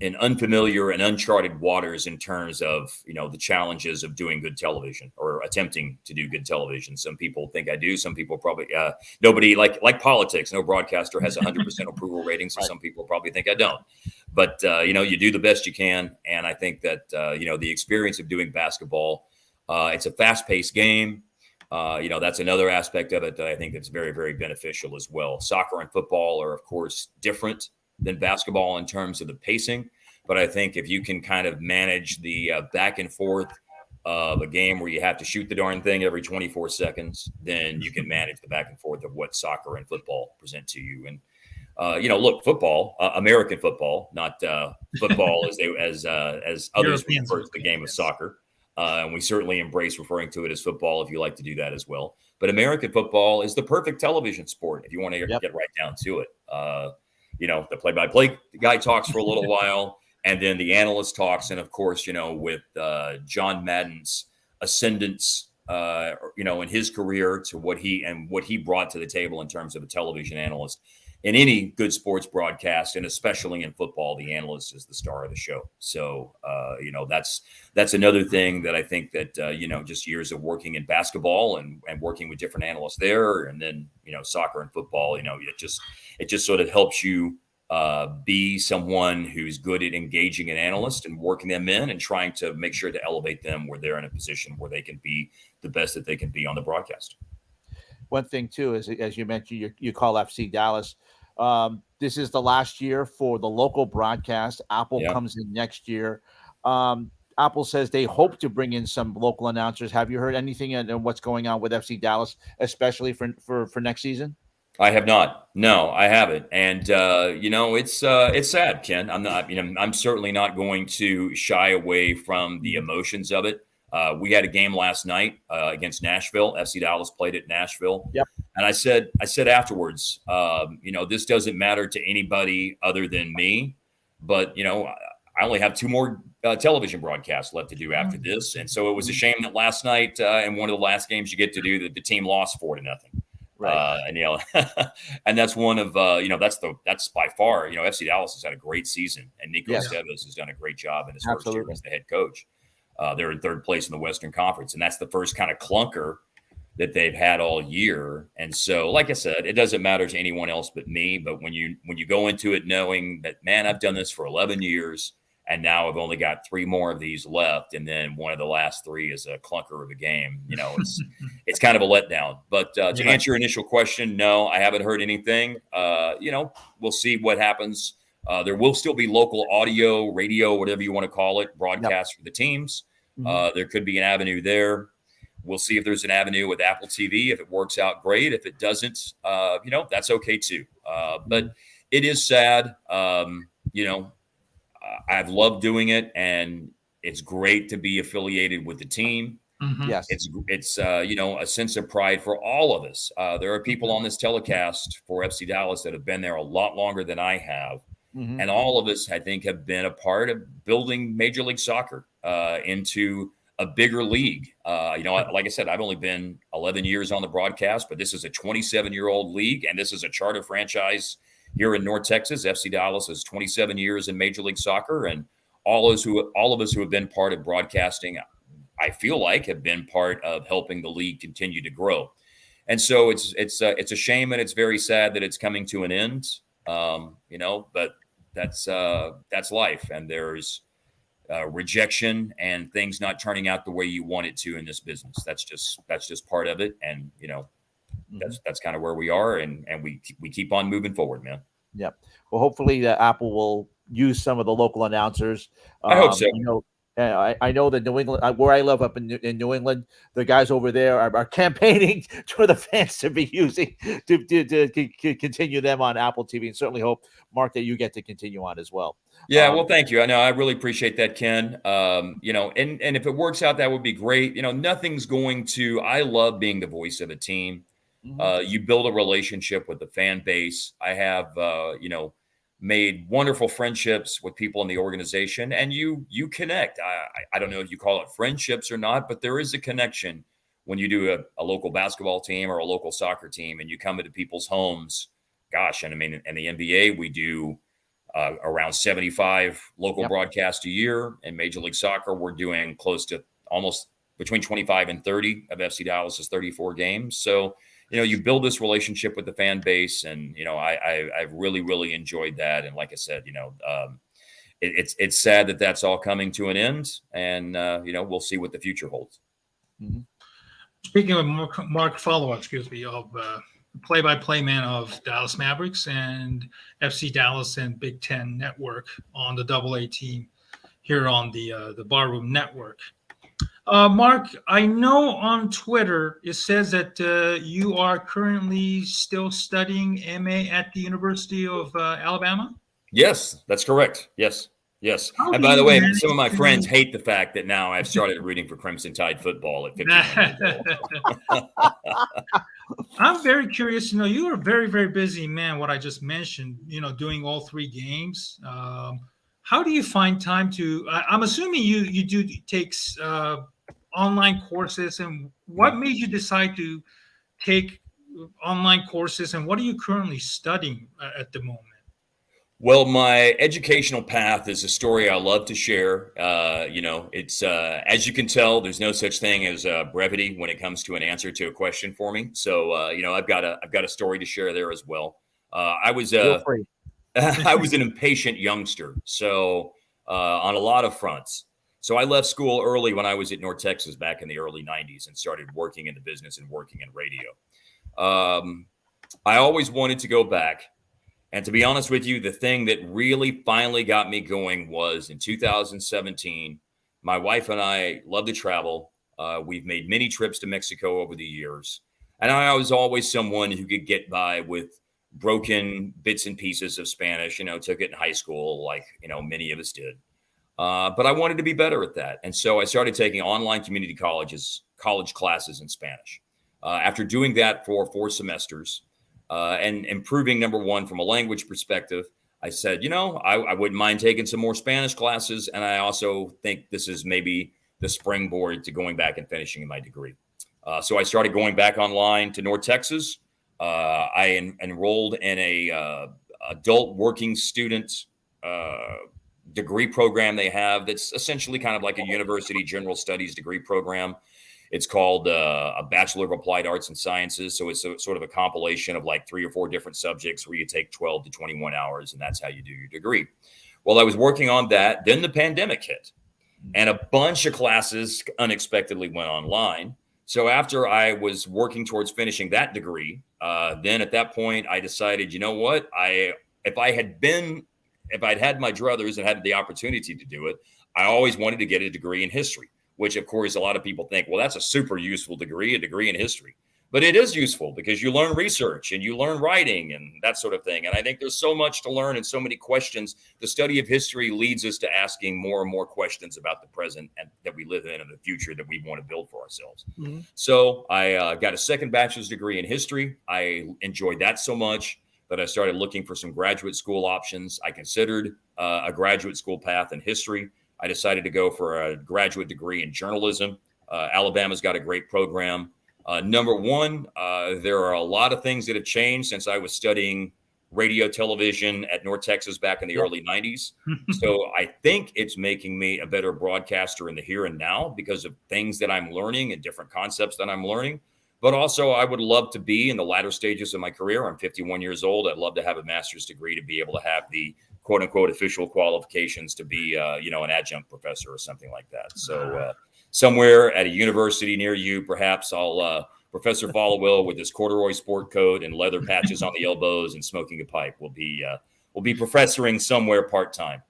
in unfamiliar and uncharted waters in terms of, the challenges of doing good television or attempting to do good television. Some people think I do. Some people probably nobody like politics. No broadcaster has 100% approval rating. So some people probably think I don't. But, you do the best you can. And I think that, the experience of doing basketball, it's a fast-paced game. That's another aspect of it that I think that's very, very beneficial as well. Soccer and football are, of course, different than basketball in terms of the pacing. But I think if you can kind of manage the back and forth of a game where you have to shoot the darn thing every 24 seconds, then you can manage the back and forth of what soccer and football present to you. And look, football, American football, not football as others refer to the game of soccer. And we certainly embrace referring to it as football if you like to do that as well. But American football is the perfect television sport if you want to get right down to it. The play-by-play guy talks for a little while, and then the analyst talks. And, of course, with John Madden's ascendance, in his career to what he brought to the table in terms of a television analyst. In any good sports broadcast, and especially in football, the analyst is the star of the show. So, that's another thing that I think that, just years of working in basketball and working with different analysts there. And then, soccer and football, it just sort of helps you be someone who's good at engaging an analyst and working them in and trying to make sure to elevate them where they're in a position where they can be the best that they can be on the broadcast. One thing, too, is, as you mentioned, you call FC Dallas. This is the last year for the local broadcast. Apple comes in next year. Apple says they hope to bring in some local announcers. Have you heard anything on what's going on with FC Dallas, especially for next season? I have not. No, I haven't. And, it's sad, Ken. I'm certainly not going to shy away from the emotions of it. We had a game last night against Nashville. FC Dallas played at Nashville. Yep. And I said afterwards, this doesn't matter to anybody other than me. But, I only have 2 more television broadcasts left to do after this. And so it was a shame that last night in one of the last games you get to do that the team lost 4-0. Right. And that's one of, that's by far, FC Dallas has had a great season. And Nico Estevez has done a great job in his first year as the head coach. They're in 3rd place in the Western Conference, and that's the first kind of clunker that they've had all year. And so, like I said, it doesn't matter to anyone else but me. But when you go into it knowing that, man, I've done this for 11 years, and now I've only got 3 more of these left, and then one of the last 3 is a clunker of a game, it's kind of a letdown. But to answer your initial question, no, I haven't heard anything. We'll see what happens. There will still be local audio, radio, whatever you want to call it, broadcasts for the teams. There could be an avenue there. We'll see if there's an avenue with Apple TV. If it works out, great. If it doesn't, that's okay too. But it is sad. I've loved doing it, and it's great to be affiliated with the team. Yes, it's a sense of pride for all of us. There are people on this telecast for FC Dallas that have been there a lot longer than I have. And all of us, I think, have been a part of building Major League Soccer into a bigger league. Like I said, I've only been 11 years on the broadcast, but this is a 27-year-old league, and this is a charter franchise here in North Texas. FC Dallas is 27 years in Major League Soccer, and all of us who have been part of broadcasting, I feel like, have been part of helping the league continue to grow. And so it's a shame, and it's very sad that it's coming to an end. But that's life, and there's rejection and things not turning out the way you want it to in this business. That's just part of it, and that's kind of where we are, and we keep on moving forward, man. Yep. Well, hopefully Apple will use some of the local announcers. I hope so. I know that New England, where I live up in New England, the guys over there are campaigning for the fans to be using to continue them on Apple TV, and certainly hope, Mark, that you get to continue on as well. Yeah, well, thank you. I know I really appreciate that, Ken. And if it works out, that would be great. Nothing's going to. I love being the voice of a team. You build a relationship with the fan base. I have, made wonderful friendships with people in the organization, and you connect. I don't know if you call it friendships or not, but there is a connection when you do a local basketball team or a local soccer team, and you come into people's homes. Gosh, and I mean, in the NBA, we do around 75 local broadcasts a year. In Major League Soccer, we're doing close to almost between 25 and 30 of FC Dallas's 34 games. So, you build this relationship with the fan base, and, I've really, really enjoyed that. And like I said, it's sad that that's all coming to an end, and, we'll see what the future holds. speaking of Mark Followill, excuse me, of play-by-play man of Dallas Mavericks and FC Dallas and Big Ten Network on the AA team here on the Barroom Network. Mark, I know on Twitter it says that you are currently still studying MA at the University of Alabama. Yes, that's correct. Yes. How And do by the you way, manage some of my to- friends hate the fact that now I've started rooting for Crimson Tide football at 51 years old. I'm very curious to know, you are a very, very busy man, what I just mentioned, doing all 3 games. How do you find time to, I'm assuming you do take online courses, and what made you decide to take online courses, and what are you currently studying at the moment? Well, my educational path is a story I love to share. It's as you can tell, there's no such thing as brevity when it comes to an answer to a question for me. So, I've got a story to share there as well. I was I was an impatient youngster, so on a lot of fronts. So I left school early when I was at North Texas back in the early '90s and started working in the business and working in radio. I always wanted to go back. And to be honest with you, the thing that really finally got me going was in 2017. My wife and I love to travel. We've made many trips to Mexico over the years. And I was always someone who could get by with broken bits and pieces of Spanish, took it in high school, like, many of us did. But I wanted to be better at that. And so I started taking online community college classes in Spanish. After doing that for 4 semesters, and improving, number one, from a language perspective, I said, I wouldn't mind taking some more Spanish classes. And I also think this is maybe the springboard to going back and finishing my degree. So I started going back online to North Texas. I enrolled in a adult working student degree program they have that's essentially kind of like a university general studies degree program. It's called a Bachelor of Applied Arts and Sciences. So it's sort of a compilation of like 3 or 4 different subjects where you take 12 to 21 hours, and that's how you do your degree. Well, I was working on that. Then the pandemic hit, and a bunch of classes unexpectedly went online. So after I was working towards finishing that degree, then at that point, I decided, you know what? If I'd had my druthers and had the opportunity to do it, I always wanted to get a degree in history, which, of course, a lot of people think, well, that's a super useful degree, a degree in history. But it is useful because you learn research and you learn writing and that sort of thing. And I think there's so much to learn and so many questions. The study of history leads us to asking more and more questions about the present and that we live in and the future that we want to build for ourselves. Mm-hmm. So I got a second bachelor's degree in history. I enjoyed that so much that I started looking for some graduate school options. I considered a graduate school path in history. I decided to go for a graduate degree in journalism. Alabama's got a great program. Number one, there are a lot of things that have changed since I was studying radio television at North Texas back in the early 90s. So I think it's making me a better broadcaster in the here and now because of things that I'm learning and different concepts that I'm learning. But also, I would love to be in the latter stages of my career. I'm 51 years old. I'd love to have a master's degree to be able to have the quote unquote official qualifications to be, an adjunct professor or something like that. So somewhere at a university near you, perhaps Professor Followill with his corduroy sport coat and leather patches on the elbows and smoking a pipe will be professoring somewhere part-time,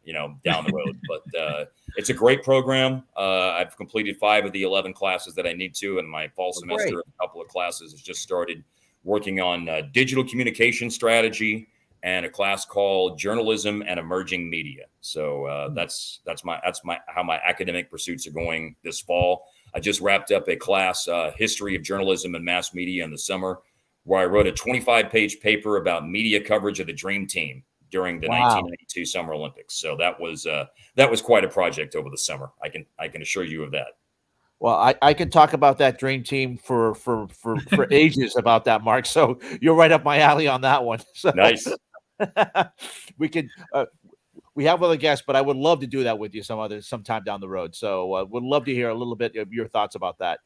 down the road. But it's a great program. I've completed 5 of the 11 classes that I need to, and my fall semester, a couple of classes has just started working on digital communication strategy and a class called Journalism and Emerging Media. So that's how my academic pursuits are going this fall. I just wrapped up a class, History of Journalism and Mass Media in the summer, where I wrote a 25-page paper about media coverage of the Dream Team during the 1992 Summer Olympics. So that was quite a project over the summer. I can assure you of that. Well, I can talk about that Dream Team for ages about that, Mark. So you're right up my alley on that one. So nice. We have other guests, but I would love to do that with you sometime down the road. So would love to hear a little bit of your thoughts about that.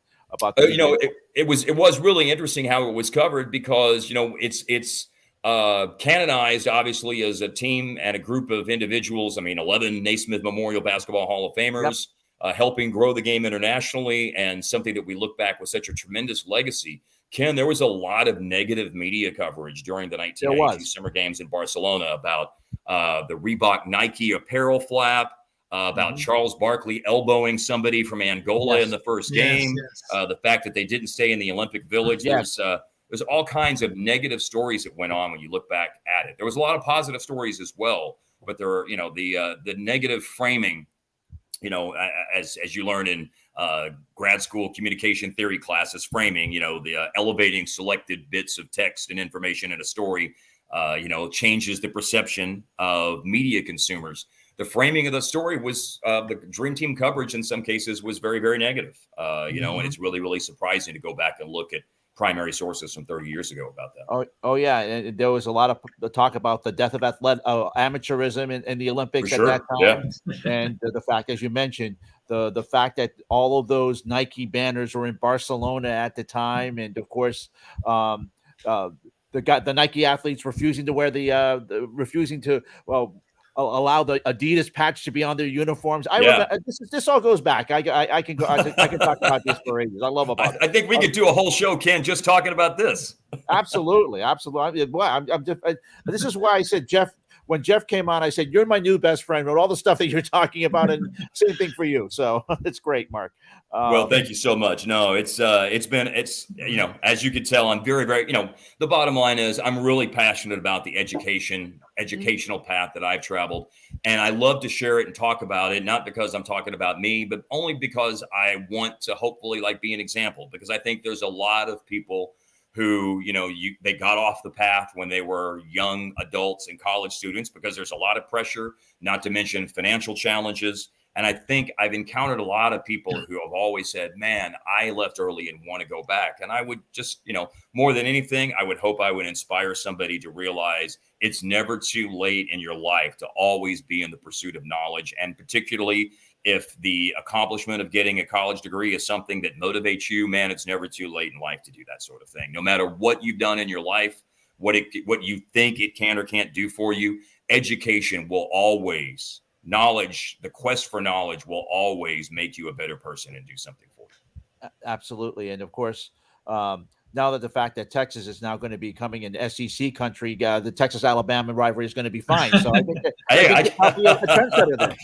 It was really interesting how it was covered because it's canonized obviously as a team and a group of individuals. I mean, 11 Naismith Memorial Basketball Hall of Famers. helping grow the game internationally, and something that we look back with such a tremendous legacy. Ken, there was a lot of negative media coverage during the 1992 Summer Games in Barcelona about the Reebok Nike apparel flap, about Charles Barkley elbowing somebody from Angola in the first game, the fact that they didn't stay in the Olympic Village. There's all kinds of negative stories that went on when you look back at it. There was a lot of positive stories as well, but there were, the negative framing, as you learn in grad school communication theory classes, framing, the elevating selected bits of text and information in a story, changes the perception of media consumers. The framing of the story was the Dream Team coverage in some cases was very, very negative, and it's really, really surprising to go back and look at primary sources from 30 years ago about that. Oh yeah. And there was a lot of talk about the death of amateurism in the Olympics at that time. And the fact, as you mentioned, the fact that all of those Nike banners were in Barcelona at the time. And of course, the Nike athletes refusing to wear allow the Adidas patch to be on their uniforms. I remember this all goes back. I can talk about this for ages. I love about it. I think we could do a whole show, Ken, just talking about this. Absolutely. Well, this is why I said, Jeff, when Jeff came on, I said, you're my new best friend with all the stuff that you're talking about, and same thing for you. So it's great, Mark. Well, thank you so much. No, it's as you could tell, I'm very, very, the bottom line is I'm really passionate about the educational path that I've traveled, and I love to share it and talk about it, not because I'm talking about me, but only because I want to hopefully be an example, because I think there's a lot of people who, they got off the path when they were young adults and college students, because there's a lot of pressure, not to mention financial challenges. And I think I've encountered a lot of people who have always said, man, I left early and want to go back. And I would just, more than anything, I would hope I would inspire somebody to realize it's never too late in your life to always be in the pursuit of knowledge. And particularly if the accomplishment of getting a college degree is something that motivates you, man, it's never too late in life to do that sort of thing. No matter what you've done in your life, what you think it can or can't do for you, education will always, the quest for knowledge will always make you a better person and do something for you. Absolutely. And of course, now that the fact that Texas is now going to be coming in SEC country, the Texas-Alabama rivalry is going to be fine. So I think I'll be a trendsetter there.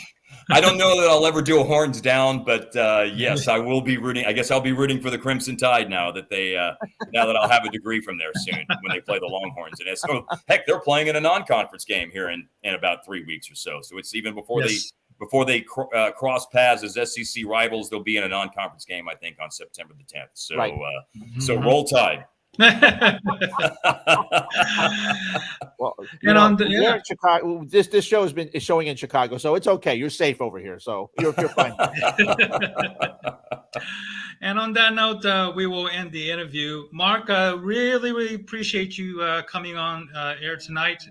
I don't know that I'll ever do a horns down, but yes, I will be rooting. I guess I'll be rooting for the Crimson Tide now that I'll have a degree from there soon when they play the Longhorns. And so, heck, they're playing in a non-conference game here in about 3 weeks or so. So it's even before they cross paths as SEC rivals, they'll be in a non-conference game, I think, on September the 10th. So so roll Tide. Well, we're in Chicago. This show is showing in Chicago, so it's okay. You're safe over here, so you're fine. And on that note, we will end the interview. Mark, really, really appreciate you coming on air tonight.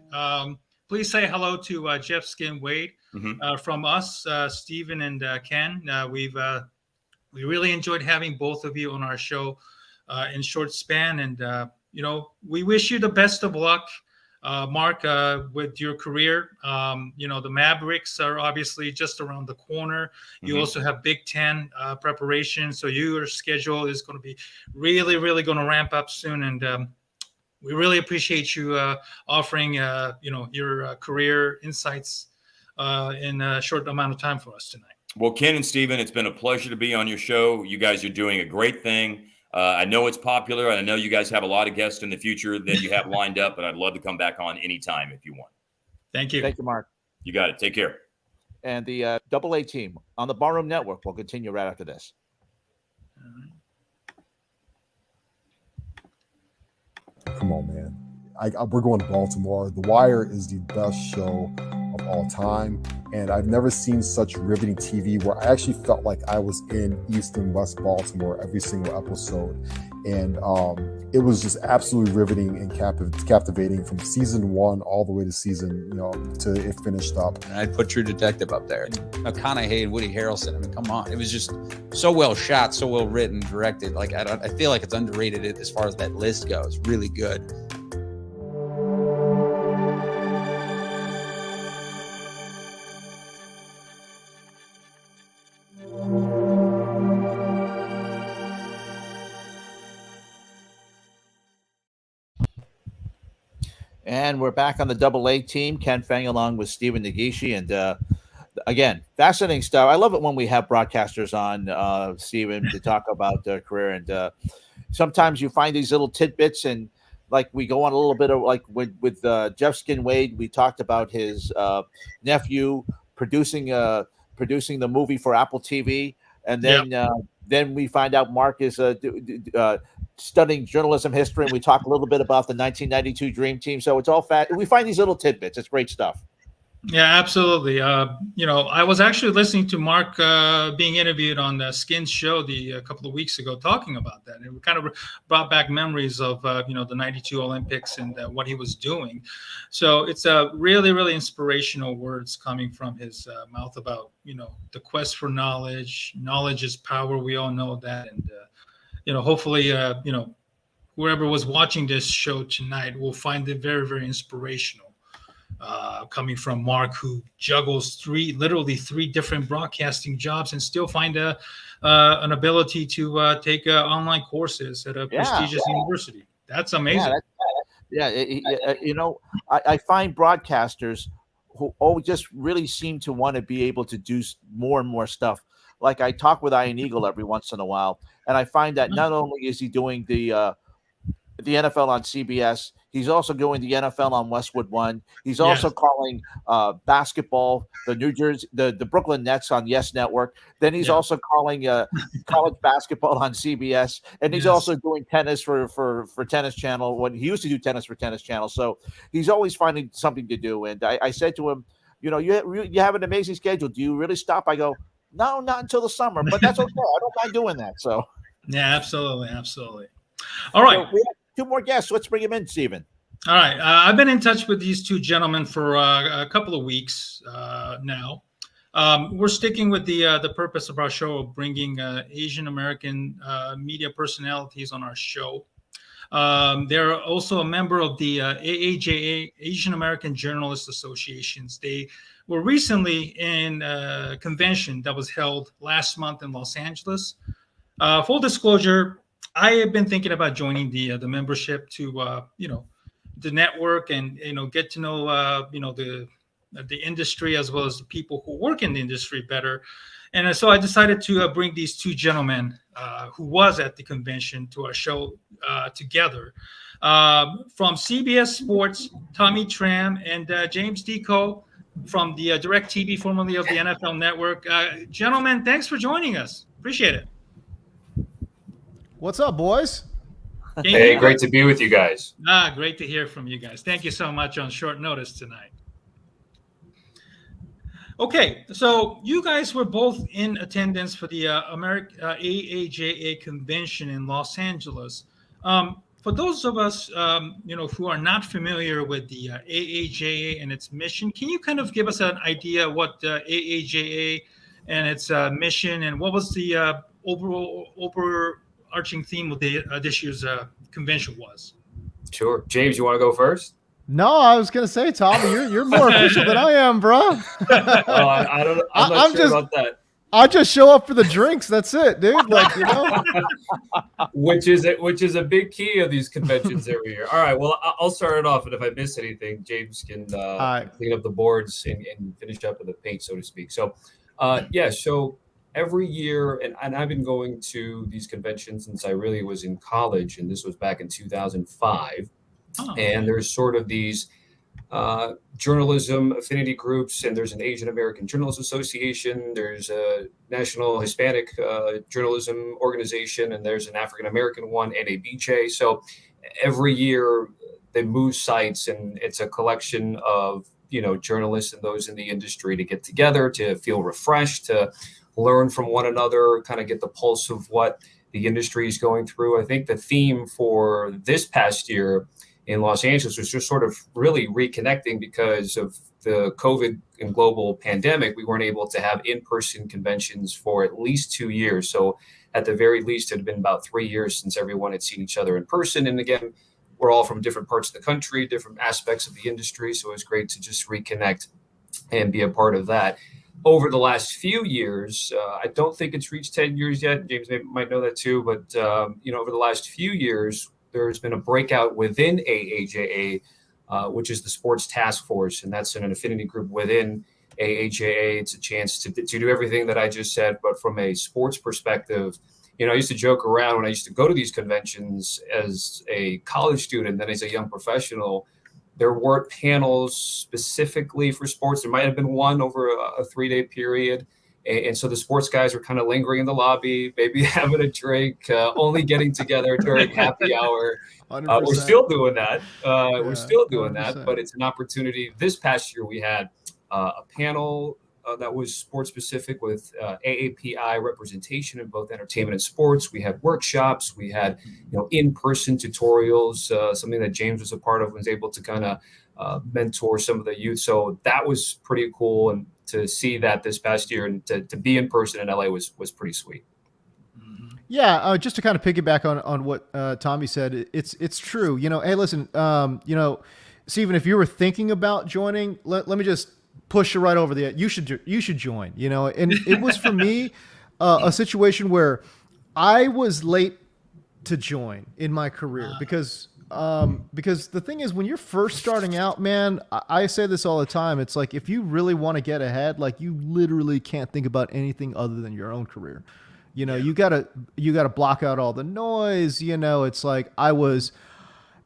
Please say hello to Jeff Skin Wade from us, Stephen and Ken. We really enjoyed having both of you on our show in short span, and we wish you the best of luck, Mark, with your career. The Mavericks are obviously just around the corner. You also have Big Ten preparation, so your schedule is going to be really, really going to ramp up soon. And we really appreciate you offering, your career insights in a short amount of time for us tonight. Well, Ken and Stephen, it's been a pleasure to be on your show. You guys are doing a great thing. I know it's popular, and I know you guys have a lot of guests in the future that you have lined up, and I'd love to come back on anytime if you want. Thank you. Thank you, Mark. You got it. Take care. And the AA team on the Barroom Network will continue right after this. Come on, man. We're going to Baltimore. The Wire is the best show of all time. And I've never seen such riveting TV where I actually felt like I was in East and West Baltimore every single episode. And it was just absolutely riveting and captivating from season 1 all the way to season, to it finished up. And I'd put True Detective up there. McConaughey and Woody Harrelson. I mean, come on. It was just so well shot, so well written, directed. I feel like it's underrated as far as that list goes. Really good. And we're back on the AA team. Ken Fang along with Stephen Nagishi. And again, fascinating stuff. I love it when we have broadcasters on, Stephen, to talk about their career. And sometimes you find these little tidbits, and like we go on a little bit of like with Jeff Skin Wade, we talked about his nephew producing the movie for Apple TV. And then we find out Mark is studying journalism history, and we talk a little bit about the 1992 Dream Team. So it's all fat. We find these little tidbits. It's great stuff. Yeah, absolutely. I was actually listening to Mark being interviewed on the Skin's show a couple of weeks ago, talking about that. And it kind of brought back memories of, the 92 Olympics and what he was doing. So it's really, really inspirational words coming from his mouth about, the quest for knowledge. Knowledge is power. We all know that. And, hopefully, whoever was watching this show tonight will find it very, very inspirational. Coming from Mark, who juggles literally three different broadcasting jobs and still find an ability to take online courses at a prestigious university. That's amazing. I find broadcasters who just really seem to want to be able to do more and more stuff. Like I talk with Ian Eagle every once in a while, and I find that not only is he doing the NFL on CBS, he's also doing the NFL on Westwood One. He's also calling basketball, the Brooklyn Nets on Yes Network. Then he's also calling college basketball on CBS, and he's also doing tennis for Tennis Channel when he used to do tennis for Tennis Channel. So he's always finding something to do. And I said to him, you have an amazing schedule. Do you really stop? I go, no, not until the summer, but that's okay. I don't mind doing that. So yeah, absolutely. All right. So we have two more guests. Let's bring him in, Stephen. All right. I've been in touch with these two gentlemen for a couple of weeks now. We're sticking with the purpose of our show of bringing Asian American media personalities on our show. They're also a member of the AAJA, Asian American Journalists Associations. They were recently in a convention that was held last month in Los Angeles. Full disclosure, I have been thinking about joining the membership to the network and get to know the industry as well as the people who work in the industry better. And so I decided to bring these two gentlemen who was at the convention to our show together. From CBS Sports, Tommy Tram and James D Koh from the DIRECTV, formerly of the NFL Network. Gentlemen, thanks for joining us. Appreciate it. What's up, boys? Hey, great to be with you guys. Great to hear from you guys. Thank you so much on short notice tonight. Okay, so you guys were both in attendance for the AAJA convention in Los Angeles. For those of us, who are not familiar with the AAJA and its mission, can you kind of give us an idea what the AAJA and its mission, and what was the overarching theme of this year's convention was? Sure. James, you want to go first? No, I was gonna say, Tommy, you're more official than I am, bro. I'm not sure about that. I just show up for the drinks. That's it, dude. Which is a big key of these conventions every year. All right. Well, I'll start it off, and if I miss anything, James can clean up the boards and finish up with the paint, so to speak. So, So every year, and I've been going to these conventions since I really was in college, and this was back in 2005. And there's sort of these journalism affinity groups, and there's an Asian American Journalists Association, there's a National Hispanic Journalism Organization, and there's an African American one, AAPI. So every year they move sites, and it's a collection of journalists and those in the industry to get together, to feel refreshed, to learn from one another, kind of get the pulse of what the industry is going through. I think the theme for this past year in Los Angeles was just sort of really reconnecting because of the COVID and global pandemic. We weren't able to have in-person conventions for at least 2 years. So at the very least, it had been about 3 years since everyone had seen each other in person. And again, we're all from different parts of the country, different aspects of the industry. So it was great to just reconnect and be a part of that. Over the last few years, I don't think it's reached 10 years yet. James might know that too. But, over the last few years, there's been a breakout within AAJA which is the Sports Task Force, and that's an affinity group within AAJA. It's a chance to do everything that I just said, but from a sports perspective. I used to joke around when I used to go to these conventions as a college student, then as a young professional. There weren't panels specifically for sports. There might have been one over a 3-day period. And so the sports guys were kind of lingering in the lobby, maybe having a drink, only getting together during happy hour. We're still doing that. We're still doing 100%. That, but it's an opportunity. This past year, we had a panel that was sports specific with AAPI representation in both entertainment and sports. We had workshops. We had in-person tutorials, something that James was a part of, was able to kind of mentor some of the youth. So that was pretty cool. And to see that this past year and to be in person in LA was pretty sweet. Yeah, just to kind of piggyback on what Tommy said, it's true. Hey, listen, Stephen, if you were thinking about joining, let me just push you right over the edge. You should join. And it was for me a situation where I was late to join in my career because the thing is, when you're first starting out, man, I say this all the time. It's like, if you really want to get ahead, like, you literally can't think about anything other than your own career. You gotta block out all the noise. It's like I was,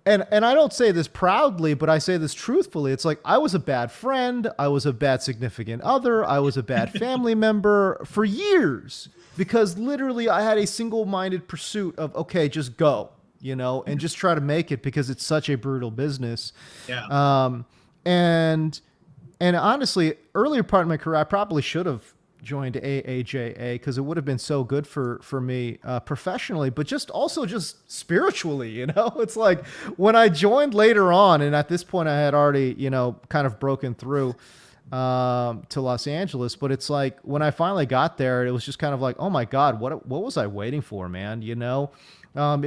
and I don't say this proudly, but I say this truthfully. It's like I was a bad friend. I was a bad significant other. I was a bad family member for years because literally I had a single-minded pursuit of, okay, just go, and just try to make it because it's such a brutal business. Yeah. And honestly, earlier part of my career, I probably should have joined AAJA because it would have been so good for me professionally, but just spiritually. It's like when I joined later on, and at this point I had already kind of broken through to Los Angeles, but it's like when I finally got there, it was just kind of like, oh my God, what was I waiting for, man? It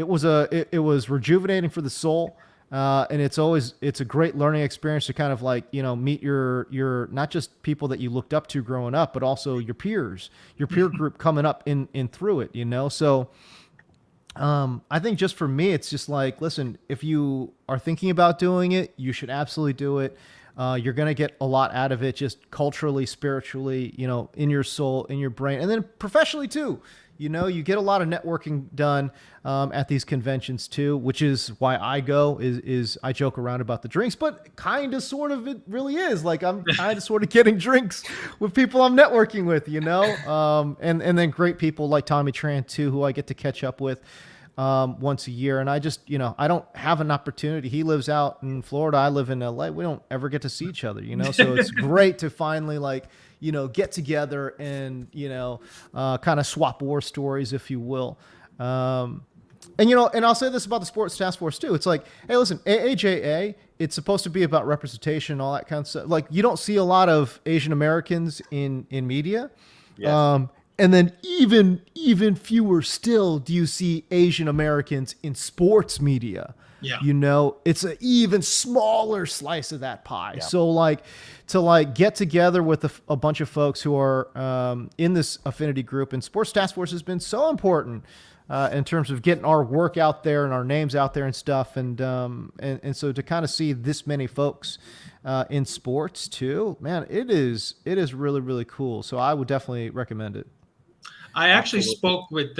was rejuvenating for the soul. And it's a great learning experience to kind of like, meet your not just people that you looked up to growing up, but also your peers, your peer group coming up in through it, So I think just for me, it's just like, listen, if you are thinking about doing it, you should absolutely do it. You're going to get a lot out of it, just culturally, spiritually, in your soul, in your brain, and then professionally too. You get a lot of networking done at these conventions too, which is why I go. Is I joke around about the drinks, but kind of, sort of, it really is like I'm kind of sort of getting drinks with people I'm networking with, and then great people like Tommy Tram too, who I get to catch up with once a year. And I just, I don't have an opportunity. He lives out in Florida. I live in LA. We don't ever get to see each other, so it's great to finally get together and, kind of swap war stories, if you will. And I'll say this about the Sports Task Force too. It's like, hey, listen, AAJA, it's supposed to be about representation, all that kind of stuff. Like, you don't see a lot of Asian Americans in media. Yes. And then even fewer still do you see Asian Americans in sports media. Yeah. It's an even smaller slice of that pie. Yeah. So to get together with a bunch of folks who are in this affinity group, and Sports Task Force has been so important in terms of getting our work out there and our names out there and stuff. And so to kind of see this many folks in sports too, man, it is really, really cool. So I would definitely recommend it. I actually spoke with,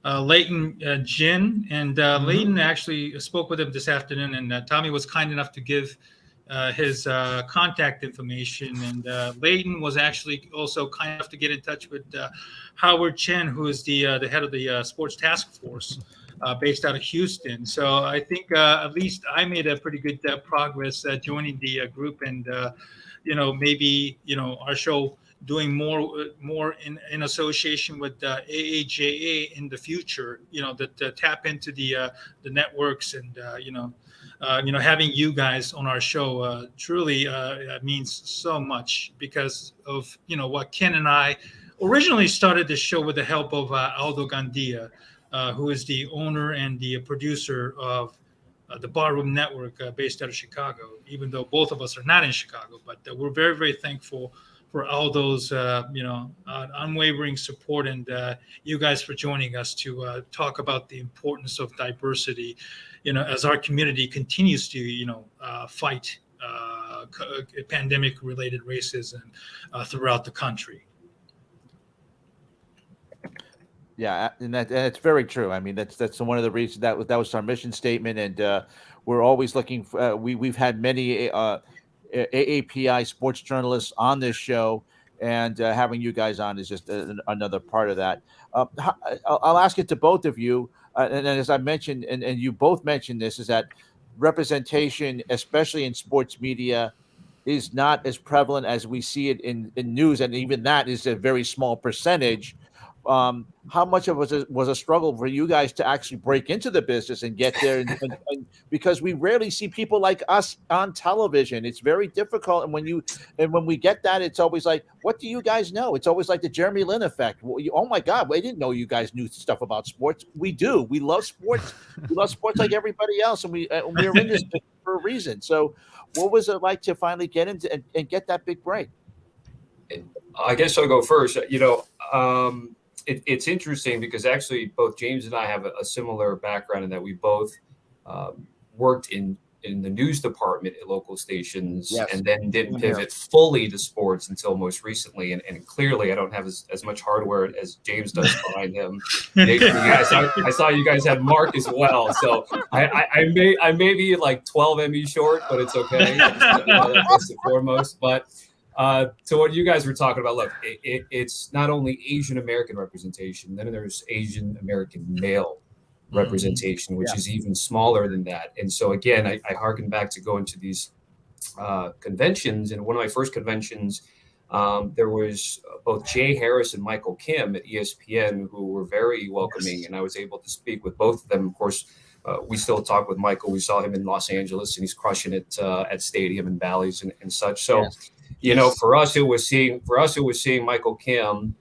Leighton Jin, and Leighton actually spoke with him this afternoon, and Tommy was kind enough to give his contact information, and Leighton was actually also kind enough to get in touch with Howard Chen, who is the head of the Sports Task Force based out of Houston. So I think at least I made a pretty good progress joining the group, and maybe our show doing more in association with AAJA in the future, that tap into the networks, and having you guys on our show truly means so much, because of what Ken and I originally started the show with the help of Aldo Gandia, who is the owner and the producer of the Barroom Network based out of Chicago, even though both of us are not in Chicago. But we're very, very thankful for all those unwavering support, and you guys for joining us to talk about the importance of diversity, as our community continues to fight pandemic related racism throughout the country. Yeah, and that's very true. I mean, that's one of the reasons that was our mission statement, and we're always looking for. We've had many AAPI sports journalists on this show, and having you guys on is just another part of that. I'll ask it to both of you, and as I mentioned, and you both mentioned this, is that representation, especially in sports media, is not as prevalent as we see it in news, and even that is a very small percentage. How much of it was a struggle for you guys to actually break into the business and get there? And because we rarely see people like us on television, it's very difficult. And when we get that, it's always like, what do you guys know? It's always like the Jeremy Lin effect. Oh my God, we didn't know you guys knew stuff about sports. We do. We love sports. We love sports like everybody else, and we're in this for a reason. So, what was it like to finally get into and get that big break? I guess I'll go first. It's interesting because actually both James and I have a similar background in that we both worked in the news department at local stations, yes, and then didn't pivot fully to sports until most recently. And clearly I don't have as much hardware as James does behind him. I saw you guys had Mark as well. So I may be like 12 MB short, but it's okay. That's the foremost. But so what you guys were talking about, look, it's not only Asian American representation, then there's Asian American male representation, which is even smaller than that. And so again, I harken back to going to these conventions. And one of my first conventions, there was both Jay Harris and Michael Kim at ESPN who were very welcoming, and I was able to speak with both of them. Of course, we still talk with Michael. We saw him in Los Angeles, and he's crushing it at Stadium and Bally's and such. So. Yes. For us, it was seeing Michael Kim,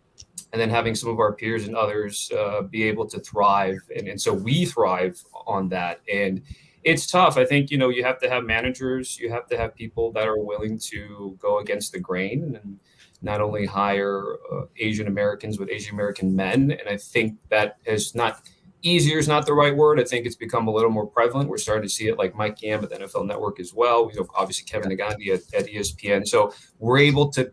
and then having some of our peers and others be able to thrive, and so we thrive on that. And it's tough. I think you have to have managers, you have to have people that are willing to go against the grain, and not only hire Asian Americans with Asian American men. And I think that has not. Easier is not the right word. I think it's become a little more prevalent. We're starting to see it like Mike Yam at the NFL Network as well. Obviously Kevin Nagandi at ESPN. So we're able to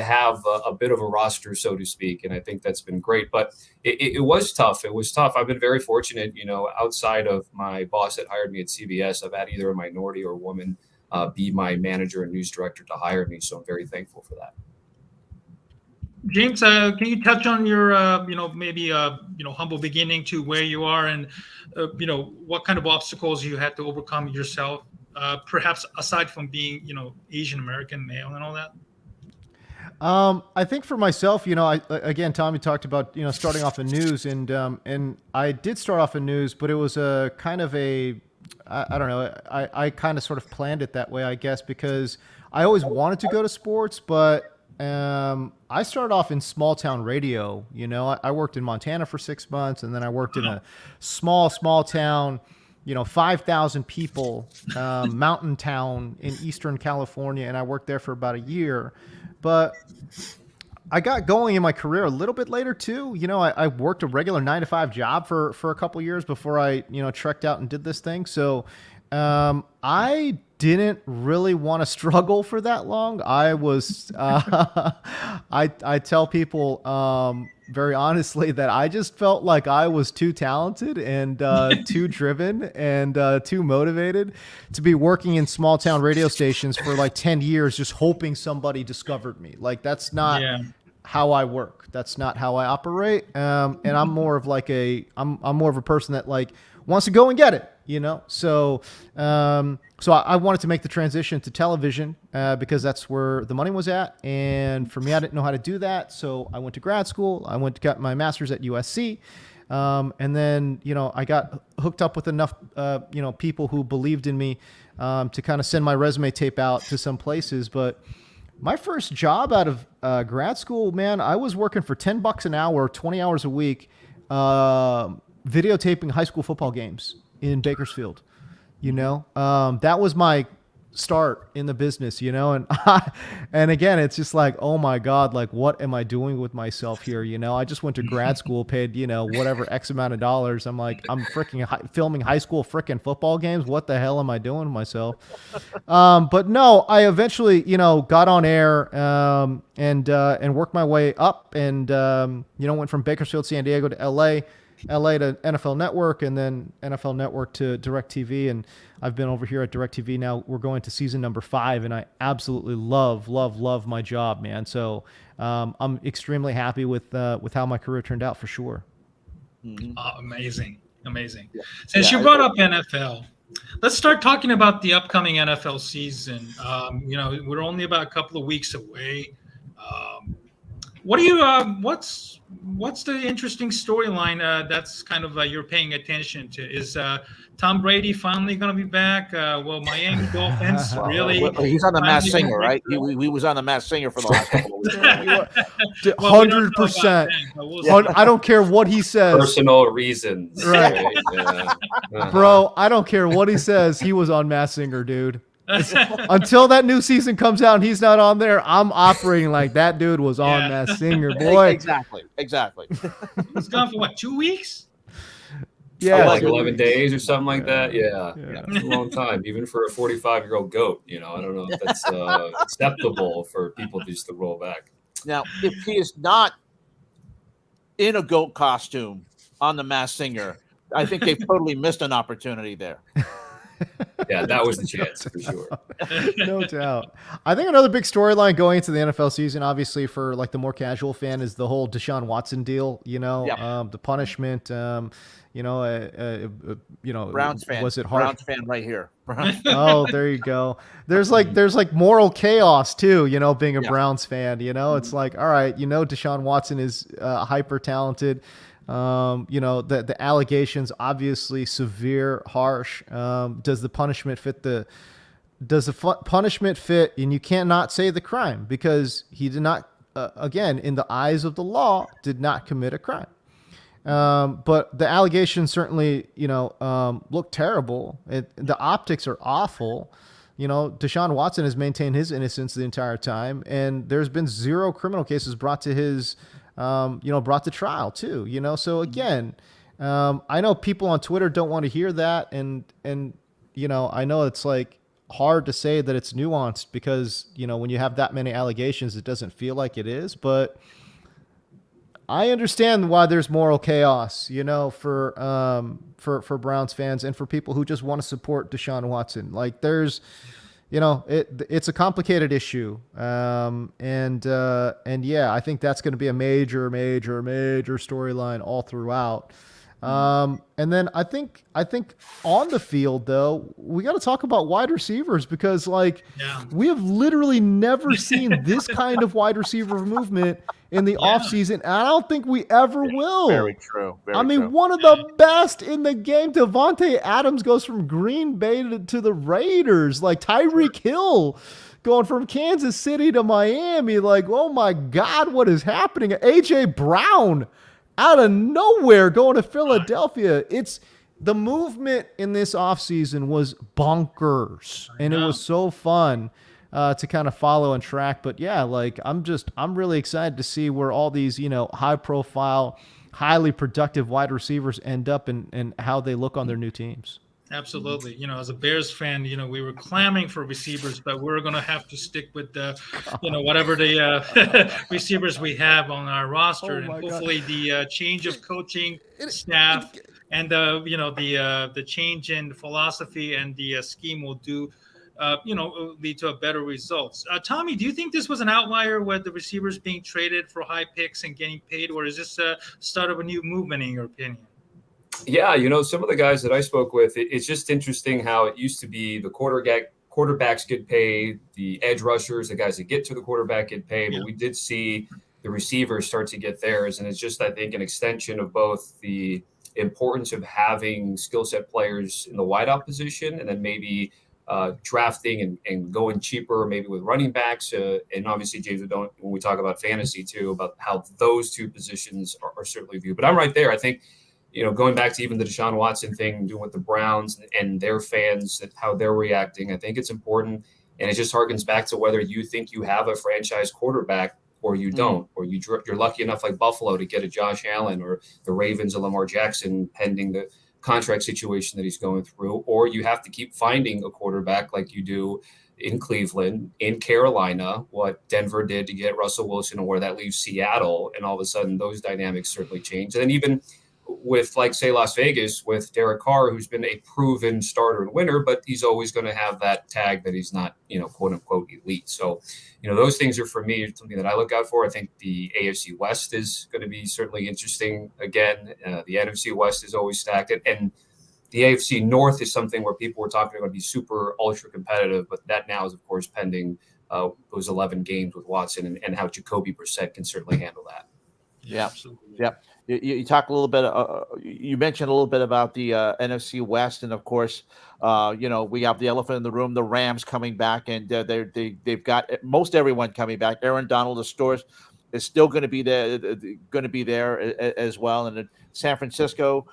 have a bit of a roster, so to speak. And I think that's been great. But it was tough. It was tough. I've been very fortunate, outside of my boss that hired me at CBS, I've had either a minority or a woman be my manager and news director to hire me. So I'm very thankful for that. James, can you touch on your, maybe, humble beginning to where you are, and, what kind of obstacles you had to overcome yourself, perhaps aside from being, Asian American male and all that? I think for myself, again, Tommy talked about, starting off in news, and I did start off in news, but it was a kind of I don't know. I kind of sort of planned it that way, I guess, because I always wanted to go to sports, but I started off in small town radio. I worked in Montana for 6 months, and then I worked in a small town, 5,000 people, mountain town in Eastern California. And I worked there for about a year, but I got going in my career a little bit later too. I worked a regular 9-to-5 job for a couple years before I, trekked out and did this thing. So, I didn't really want to struggle for that long. I was, I tell people very honestly that I just felt like I was too talented and too driven and too motivated to be working in small town radio stations for like 10 years, just hoping somebody discovered me. Like, that's not how I work. That's not how I operate. And I'm more of like I'm more of a person that like wants to go and get it. So I wanted to make the transition to television because that's where the money was at. And for me, I didn't know how to do that. So I went to grad school. I went to get my master's at USC. And then, I got hooked up with enough, people who believed in me to kind of send my resume tape out to some places. But my first job out of grad school, man, I was working for $10 an hour, 20 hours a week, videotaping high school football games in Bakersfield. That was my start in the business, and and again, it's just like, oh my God, like what am I doing with myself here? I just went to grad school, paid, whatever X amount of dollars. I'm like, I'm filming high school freaking football games. What the hell am I doing with myself? But no, I eventually, got on air, and worked my way up, and, went from Bakersfield, San Diego to LA to NFL Network, and then NFL Network to DirecTV. And I've been over here at DirecTV now. We're going to season number 5, and I absolutely love my job, man. So I'm extremely happy with how my career turned out, for sure. Amazing. Since you brought up NFL, let's start talking about the upcoming NFL season. We're only about a couple of weeks away. What do you? What's the interesting storyline that's kind of you're paying attention to? Is Tom Brady finally going to be back? Will Miami Dolphins really? Well, he's on the Masked Singer, right? He was on the Masked Singer for the last couple of weeks. 100%. I don't care what he says. Personal reasons, right? Yeah. Bro, I don't care what he says. He was on Masked Singer, dude. Until that new season comes out and he's not on there, I'm operating like that dude was on Masked Singer, boy. Exactly. He's gone for what, 2 weeks? Yeah, like 11 days or something like that. Yeah. It's a long time, even for a 45-year-old goat. I don't know if that's acceptable for people just to roll back. Now, if he is not in a goat costume on the Masked Singer, I think they've totally missed an opportunity there. Yeah, that was the chance for sure. No doubt. I think another big storyline going into the NFL season, obviously for like the more casual fan, is the whole Deshaun Watson deal. The punishment. Browns fan. Was it harsh? Browns fan right here. Oh, there you go. There's like moral chaos too. Being a Browns fan. It's like, all right, Deshaun Watson is hyper talented. The allegations obviously severe, harsh. Does the punishment fit punishment fit? And you cannot say the crime because he did not, again, in the eyes of the law, did not commit a crime. But the allegations certainly, look terrible. The optics are awful. Deshaun Watson has maintained his innocence the entire time, and there's been 0 criminal cases brought to his brought to trial too, So again, I know people on Twitter don't want to hear that. And I know it's like hard to say that it's nuanced because, when you have that many allegations, it doesn't feel like it is, but I understand why there's moral chaos, for Browns fans and for people who just want to support Deshaun Watson. Like there's, it's a complicated issue. And I think that's going to be a major storyline all throughout. And then I think on the field though, we got to talk about wide receivers because we have literally never seen this kind of wide receiver movement in the offseason. And I don't think we ever will. Very true. One of the best in the game. Devontae Adams goes from Green Bay to the Raiders. Like Tyreek Hill going from Kansas City to Miami. Like, oh my God, what is happening? AJ Brown out of nowhere going to Philadelphia. It's the movement in this offseason was bonkers. And it was so fun to kind of follow and track. But yeah, I'm really excited to see where all these, high profile, highly productive wide receivers end up and how they look on their new teams. Absolutely. As a Bears fan, we were clamoring for receivers, but we're going to have to stick with the, whatever the receivers we have on our roster. And hopefully the change of coaching staff and, the change in philosophy and the scheme will do, lead to a better results. Tommy, do you think this was an outlier with the receivers being traded for high picks and getting paid, or is this a start of a new movement in your opinion? Yeah, some of the guys that I spoke with, it's just interesting how it used to be the quarterbacks get paid, the edge rushers, the guys that get to the quarterback get paid, but we did see the receivers start to get theirs. And it's just, I think, an extension of both the importance of having skill set players in the wideout position and then maybe drafting and going cheaper, maybe with running backs. And obviously, James, when we talk about fantasy too, about how those two positions are certainly viewed. But I'm right there. I think going back to even the Deshaun Watson thing, doing with the Browns and their fans, how they're reacting, I think it's important. And it just harkens back to whether you think you have a franchise quarterback or you don't, or you're lucky enough like Buffalo to get a Josh Allen, or the Ravens a Lamar Jackson pending the contract situation that he's going through, or you have to keep finding a quarterback like you do in Cleveland, in Carolina, what Denver did to get Russell Wilson, and where that leaves Seattle. And all of a sudden those dynamics certainly change. And then even with, like, say, Las Vegas with Derek Carr, who's been a proven starter and winner, but he's always going to have that tag that he's not, quote unquote elite. So, those things are, for me, something that I look out for. I think the AFC West is going to be certainly interesting. Again, the NFC West is always stacked. And the AFC North is something where people were talking about be super ultra competitive, but that now is, of course, pending those 11 games with Watson and how Jacoby Brissett can certainly handle that. Yeah. Absolutely. Yep. You talk a little bit. You mentioned a little bit about the NFC West, and of course, we have the elephant in the room: the Rams coming back, and they've got most everyone coming back. Aaron Donald, the stores, is still going to be there, as well. And in San Francisco,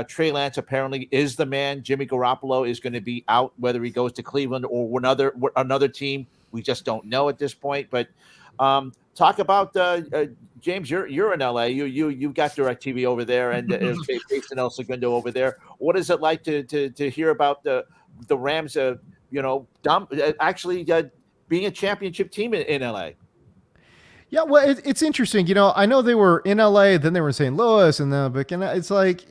Trey Lance apparently is the man. Jimmy Garoppolo is going to be out, whether he goes to Cleveland or another team. We just don't know at this point. But talk about James. You're in LA. You've got DirecTV over there, and based in El Segundo over there. What is it like to hear about the Rams? Actually being a championship team in LA. Yeah, well, it's interesting. I know they were in LA, then they were in St. Louis, and then it's like,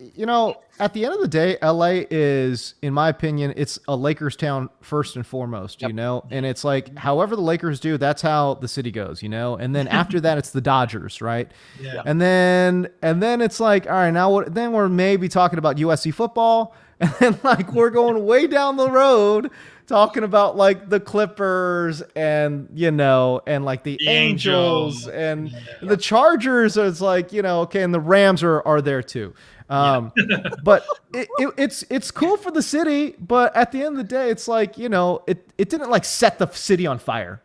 at the end of the day, LA is, in my opinion, it's a Lakers town first and foremost, Yep. And it's like, however the Lakers do, that's how the city goes, and then after that, it's the Dodgers, right? Yeah. And then it's like, all right, now then we're maybe talking about USC football, and then like we're going way down the road talking about like the Clippers and and like the Angels and the Chargers. It's like, okay, and the Rams are there too. But it's cool for the city, but at the end of the day, it's like, it didn't like set the city on fire,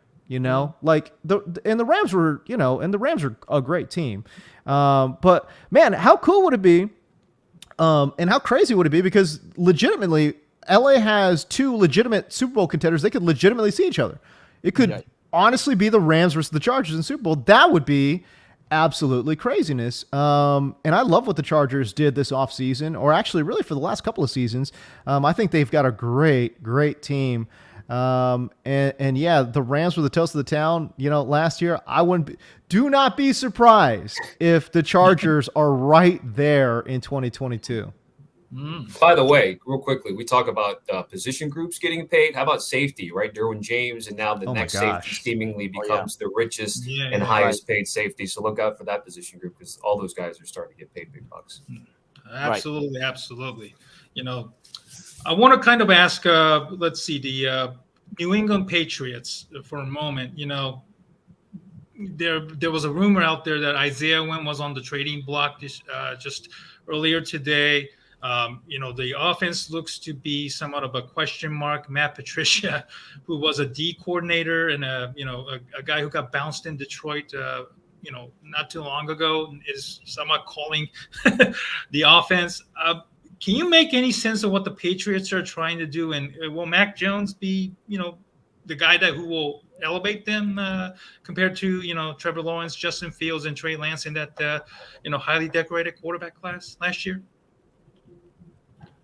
like the Rams were, and the Rams are a great team. But man, how cool would it be? And how crazy would it be? Because legitimately, LA has two legitimate Super Bowl contenders. They could legitimately see each other. It could honestly be the Rams versus the Chargers in the Super Bowl. That would be absolutely craziness. And I love what the Chargers did this offseason, or actually really for the last couple of seasons. I think they've got a great team. And yeah, the Rams were the toast of the town, last year. Do not be surprised if the Chargers are right there in 2022. By the way, real quickly, we talk about position groups getting paid. How about safety, right? Derwin James, and now the next safety seemingly becomes the richest and highest paid safety. So look out for that position group, because all those guys are starting to get paid big bucks. Absolutely, absolutely. I want to kind of ask, let's see, the New England Patriots for a moment. There was a rumor out there that Isaiah Wynn was on the trading block just earlier today. The offense looks to be somewhat of a question mark. Matt Patricia, who was a D coordinator and a guy who got bounced in Detroit, not too long ago, is somewhat calling the offense. Can you make any sense of what the Patriots are trying to do? And will Mac Jones be, the guy who will elevate them compared to, Trevor Lawrence, Justin Fields, and Trey Lance in that, highly decorated quarterback class last year?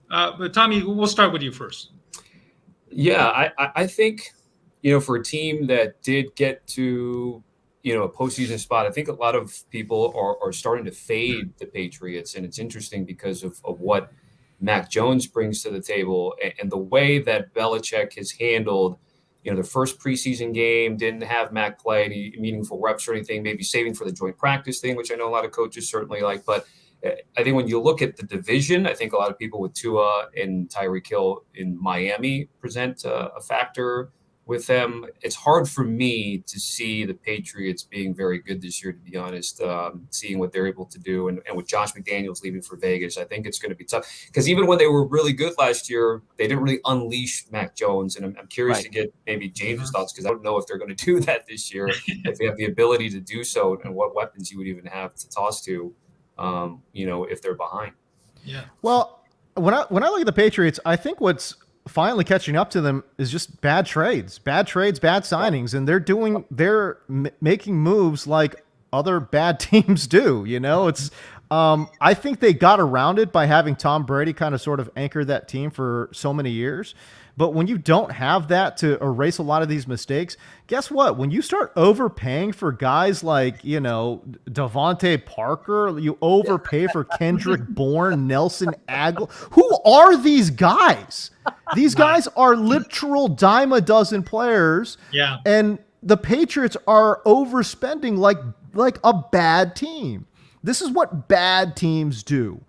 But Tommy, we'll start with you first. Yeah, I think, for a team that did get to, a postseason spot, I think a lot of people are starting to fade the Patriots. And it's interesting because of what Mac Jones brings to the table and the way that Belichick has handled, the first preseason game, didn't have Mac play any meaningful reps or anything, maybe saving for the joint practice thing, which I know a lot of coaches certainly like. But I think when you look at the division, I think a lot of people with Tua and Tyreek Hill in Miami present a factor with them. It's hard for me to see the Patriots being very good this year, to be honest, seeing what they're able to do. And with Josh McDaniels leaving for Vegas, I think it's going to be tough. Because even when they were really good last year, they didn't really unleash Mac Jones. And I'm curious to get maybe James' thoughts, because I don't know if they're going to do that this year, if they have the ability to do so, and what weapons you would even have to toss to. If they're behind. Yeah. Well, when I look at the Patriots, I think what's finally catching up to them is just bad trades, bad signings, and they're making moves like other bad teams do. You know, it's I think they got around it by having Tom Brady kind of sort of anchor that team for so many years. But when you don't have that to erase a lot of these mistakes, guess what? When you start overpaying for guys like, you know, Devontae Parker, you overpay for Kendrick Bourne, Nelson Aguilar. Who are these guys? These guys are literal dime a dozen players. Yeah. And the Patriots are overspending like a bad team. This is what bad teams do.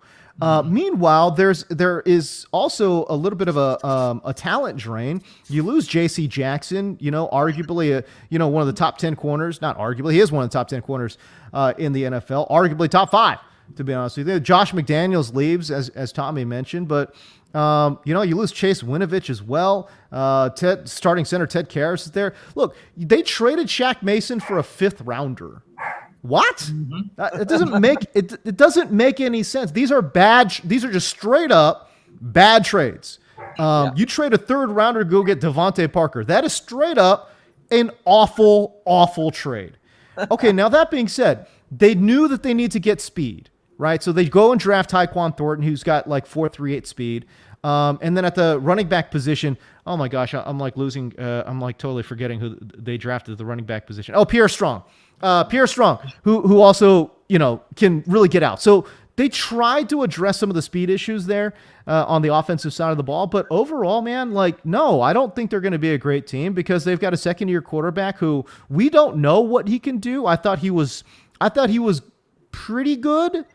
Meanwhile, there is also a little bit of a talent drain. You lose J.C. Jackson, you know, arguably one of the top 10 corners. Not arguably, he is one of the top 10 corners in the NFL. Arguably top 5, to be honest with you. Josh McDaniels leaves, as Tommy mentioned, but you know, you lose Chase Winovich as well. Starting center Ted Karras is there. Look, they traded Shaq Mason for a 5th rounder. What? It doesn't make any sense. These are bad. These are just straight up bad trades. You trade a 3rd rounder to go get Devontae Parker. That is straight up an awful trade. Okay, now that being said, they knew that they need to get speed, right? So they go and draft Tyquan Thornton, who's got like 4.38 speed. And then at the running back position, oh my gosh, I'm like losing. I'm like totally forgetting who they drafted at the running back position. Oh, Pierre Strong. Who also, you know, can really get out. So they tried to address some of the speed issues there on the offensive side of the ball. But overall, man, like, no, I don't think they're going to be a great team because they've got a 2nd-year quarterback who we don't know what he can do. I thought he was pretty good.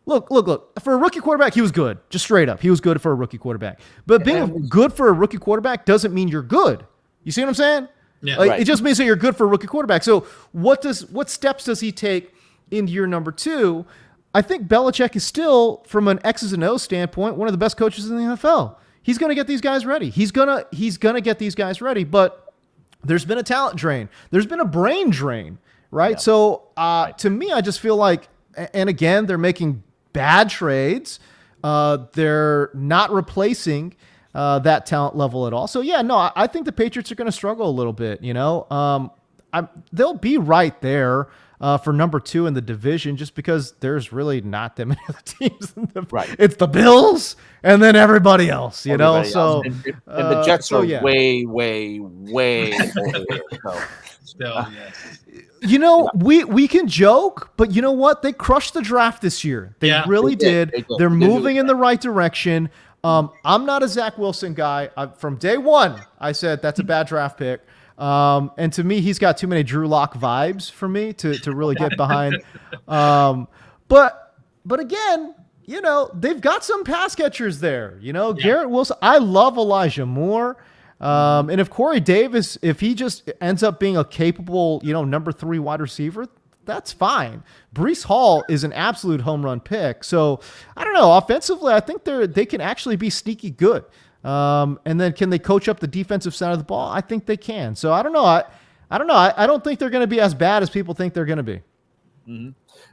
Look. For a rookie quarterback, he was good. Just straight up. He was good for a rookie quarterback. But being good for a rookie quarterback doesn't mean you're good. You see what I'm saying? Yeah, like, right. It just means that you're good for a rookie quarterback. So what steps does he take in year number 2? I think Belichick is still, from an X's and O's standpoint, one of the best coaches in the NFL. He's going to get these guys ready. He's gonna get these guys ready. But there's been a talent drain. There's been a brain drain, right? Yeah. So to me, I just feel like, and again, they're making bad trades. They're not replacing that talent level at all. So yeah, no, I think the Patriots are going to struggle a little bit. You know, they'll be right there for number 2 in the division, just because there's really not that many other teams. Right. It's the Bills and then everybody else. You know, so and the Jets are yeah. way over here. So. Still, yes. You know, we can joke, but you know what? They crushed the draft this year. They really did. They're moving in the right direction. I'm not a Zach Wilson guy. From day one, I said that's a bad draft pick. And to me, he's got too many Drew Lock vibes for me to really get behind. But again, you know, they've got some pass catchers there. You know, Garrett Wilson. I love Elijah Moore. And if Corey Davis, if he just ends up being a capable, you know, number 3 wide receiver, that's fine. Breece Hall is an absolute home run pick. So I don't know. Offensively, I think they can actually be sneaky good. And then can they coach up the defensive side of the ball? I think they can. So I don't know. I don't think they're going to be as bad as people think they're going to be. Mm-hmm.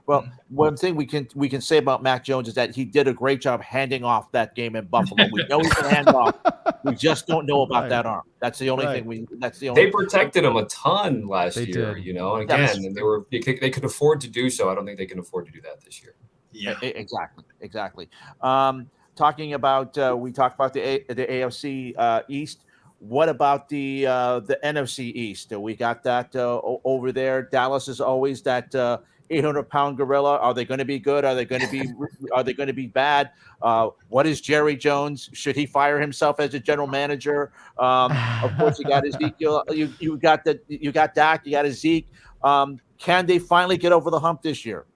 Well, one thing we can say about Mac Jones is that he did a great job handing off that game in Buffalo. We know he can hand off. We just don't know about that arm. That's the only thing They protected him a ton last year, did. you know. And again, and they could afford to do so. I don't think they can afford to do that this year. Yeah, exactly. Talking about we talked about the AFC East. What about the NFC East? We got that over there. Dallas is always that 800-pound gorilla. Are they going to be good? Are they going to be bad? What is Jerry Jones? Should he fire himself as a general manager? Of course, you got Ezekiel. You got Dak. You got Zeke. Can they finally get over the hump this year?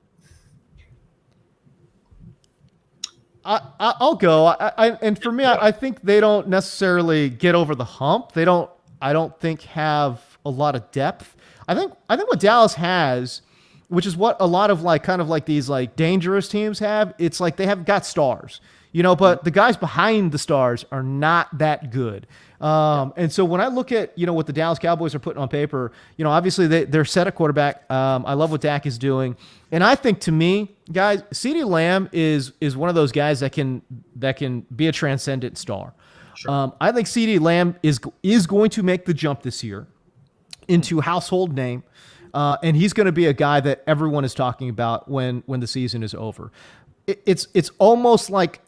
I'll go. And for me, I think they don't necessarily get over the hump. They don't. I don't think have a lot of depth. I think what Dallas has, which is what a lot of kind of these dangerous teams have. It's like they have got stars. but the guys behind the stars are not that good. And so when I look at, what the Dallas Cowboys are putting on paper, obviously they're set at quarterback. I love what Dak is doing. And I think, to me, guys, CeeDee Lamb is one of those guys that can be a transcendent star. Sure. I think CeeDee Lamb is going to make the jump this year into household name. And he's going to be a guy that everyone is talking about when the season is over. It's almost like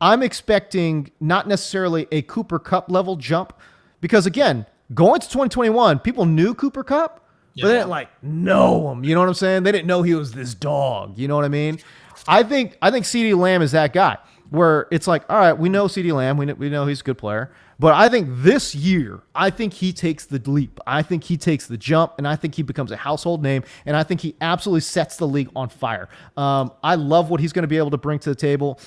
I'm expecting not necessarily a Cooper Kupp level jump, because, again, going to 2021, people knew Cooper Kupp, but they didn't know him. You know what I'm saying? They didn't know he was this dog. You know what I mean? I think CeeDee Lamb is that guy where it's like, all right, we know CeeDee Lamb, we know he's a good player, but I think this year, I think he takes the leap. I think he takes the jump, and I think he becomes a household name, and I think he absolutely sets the league on fire. I love what he's going to be able to bring to the table,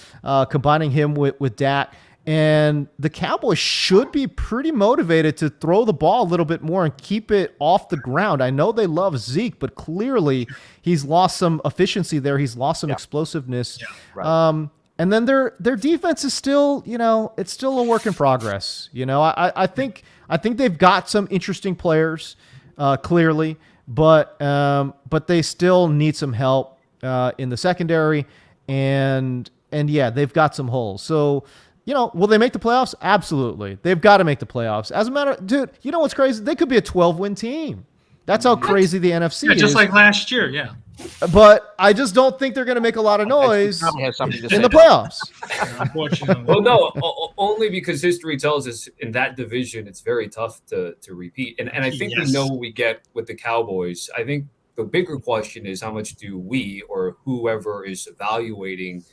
combining him with Dak. And the Cowboys should be pretty motivated to throw the ball a little bit more and keep it off the ground. I know they love Zeke, but clearly he's lost some efficiency there. He's lost some explosiveness. Yeah, right. And then their defense is still, it's still a work in progress. I think they've got some interesting players, clearly, but they still need some help in the secondary, and they've got some holes. So, will they make the playoffs? Absolutely, they've got to make the playoffs. As a matter, dude, you know what's crazy? They could be a 12-win team. That's how crazy the NFC is. Just like last year, yeah. But I just don't think they're going to make a lot of noise in the playoffs. Unfortunately. Well, no, only because history tells us in that division it's very tough to repeat. And I think we know what we get with the Cowboys. I think the bigger question is how much do we, or whoever is evaluating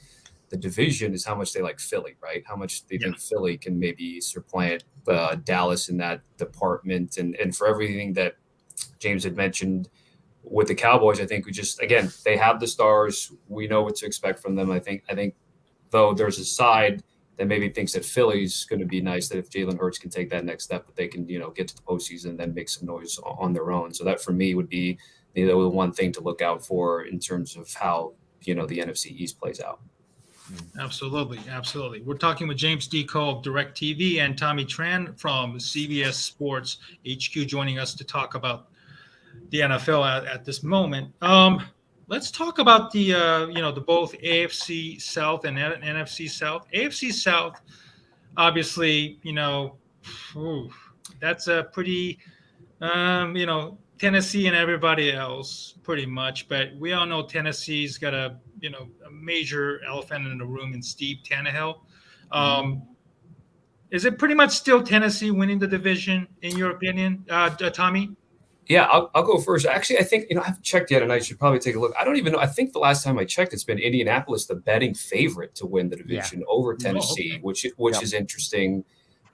the division, is how much they like Philly, right? How much they think Philly can maybe supplant Dallas in that department. And for everything that James had mentioned with the Cowboys, I think we just, again, they have the stars. We know what to expect from them. I think though there's a side that maybe thinks that Philly's going to be nice, that if Jalen Hurts can take that next step, that they can, get to the postseason and then make some noise on their own. So that for me would be the one thing to look out for in terms of how, the NFC East plays out. Absolutely. Absolutely. We're talking with James D Koh of DIRECTV and Tommy Tram from CBS Sports HQ, joining us to talk about the NFL at this moment. Let's talk about the the both AFC South and NFC South. AFC South, obviously, that's a pretty, Tennessee and everybody else pretty much, but we all know Tennessee's got a major elephant in the room in Steve Tannehill. Is it pretty much still Tennessee winning the division, in your opinion, Tommy? Yeah, I'll go first. Actually, I think, I haven't checked yet, and I should probably take a look. I don't even know. I think the last time I checked, it's been Indianapolis, the betting favorite to win the division over Tennessee, which is interesting.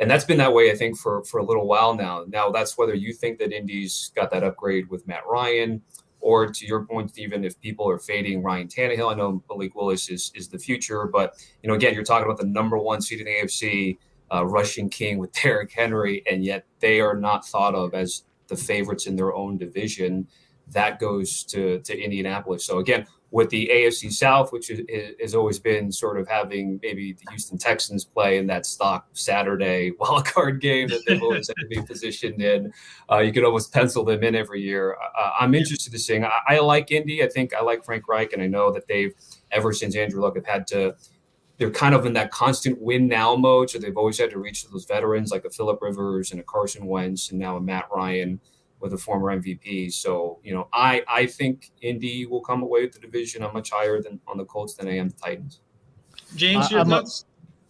And that's been that way, I think, for a little while now. Now, that's whether you think that Indy's got that upgrade with Matt Ryan, or to your point, Stephen, if people are fading Ryan Tannehill. I know Malik Willis is the future, but, again, you're talking about the number one seed in the AFC, rushing king with Derrick Henry, and yet they are not thought of as the favorites in their own division. That goes to Indianapolis. So again, with the AFC South, which has always been sort of having maybe the Houston Texans play in that stock Saturday wildcard game that they've always had to be positioned in, you could almost pencil them in every year. I'm interested to see. I like Indy. I think I like Frank Reich, and I know that they've, ever since Andrew Luck, have had to, they're kind of in that constant win now mode. So they've always had to reach those veterans like a Phillip Rivers and a Carson Wentz and now a Matt Ryan with a former MVP. So, I think Indy will come away with the division. I'm much higher on the Colts than I am the Titans. James, your thoughts?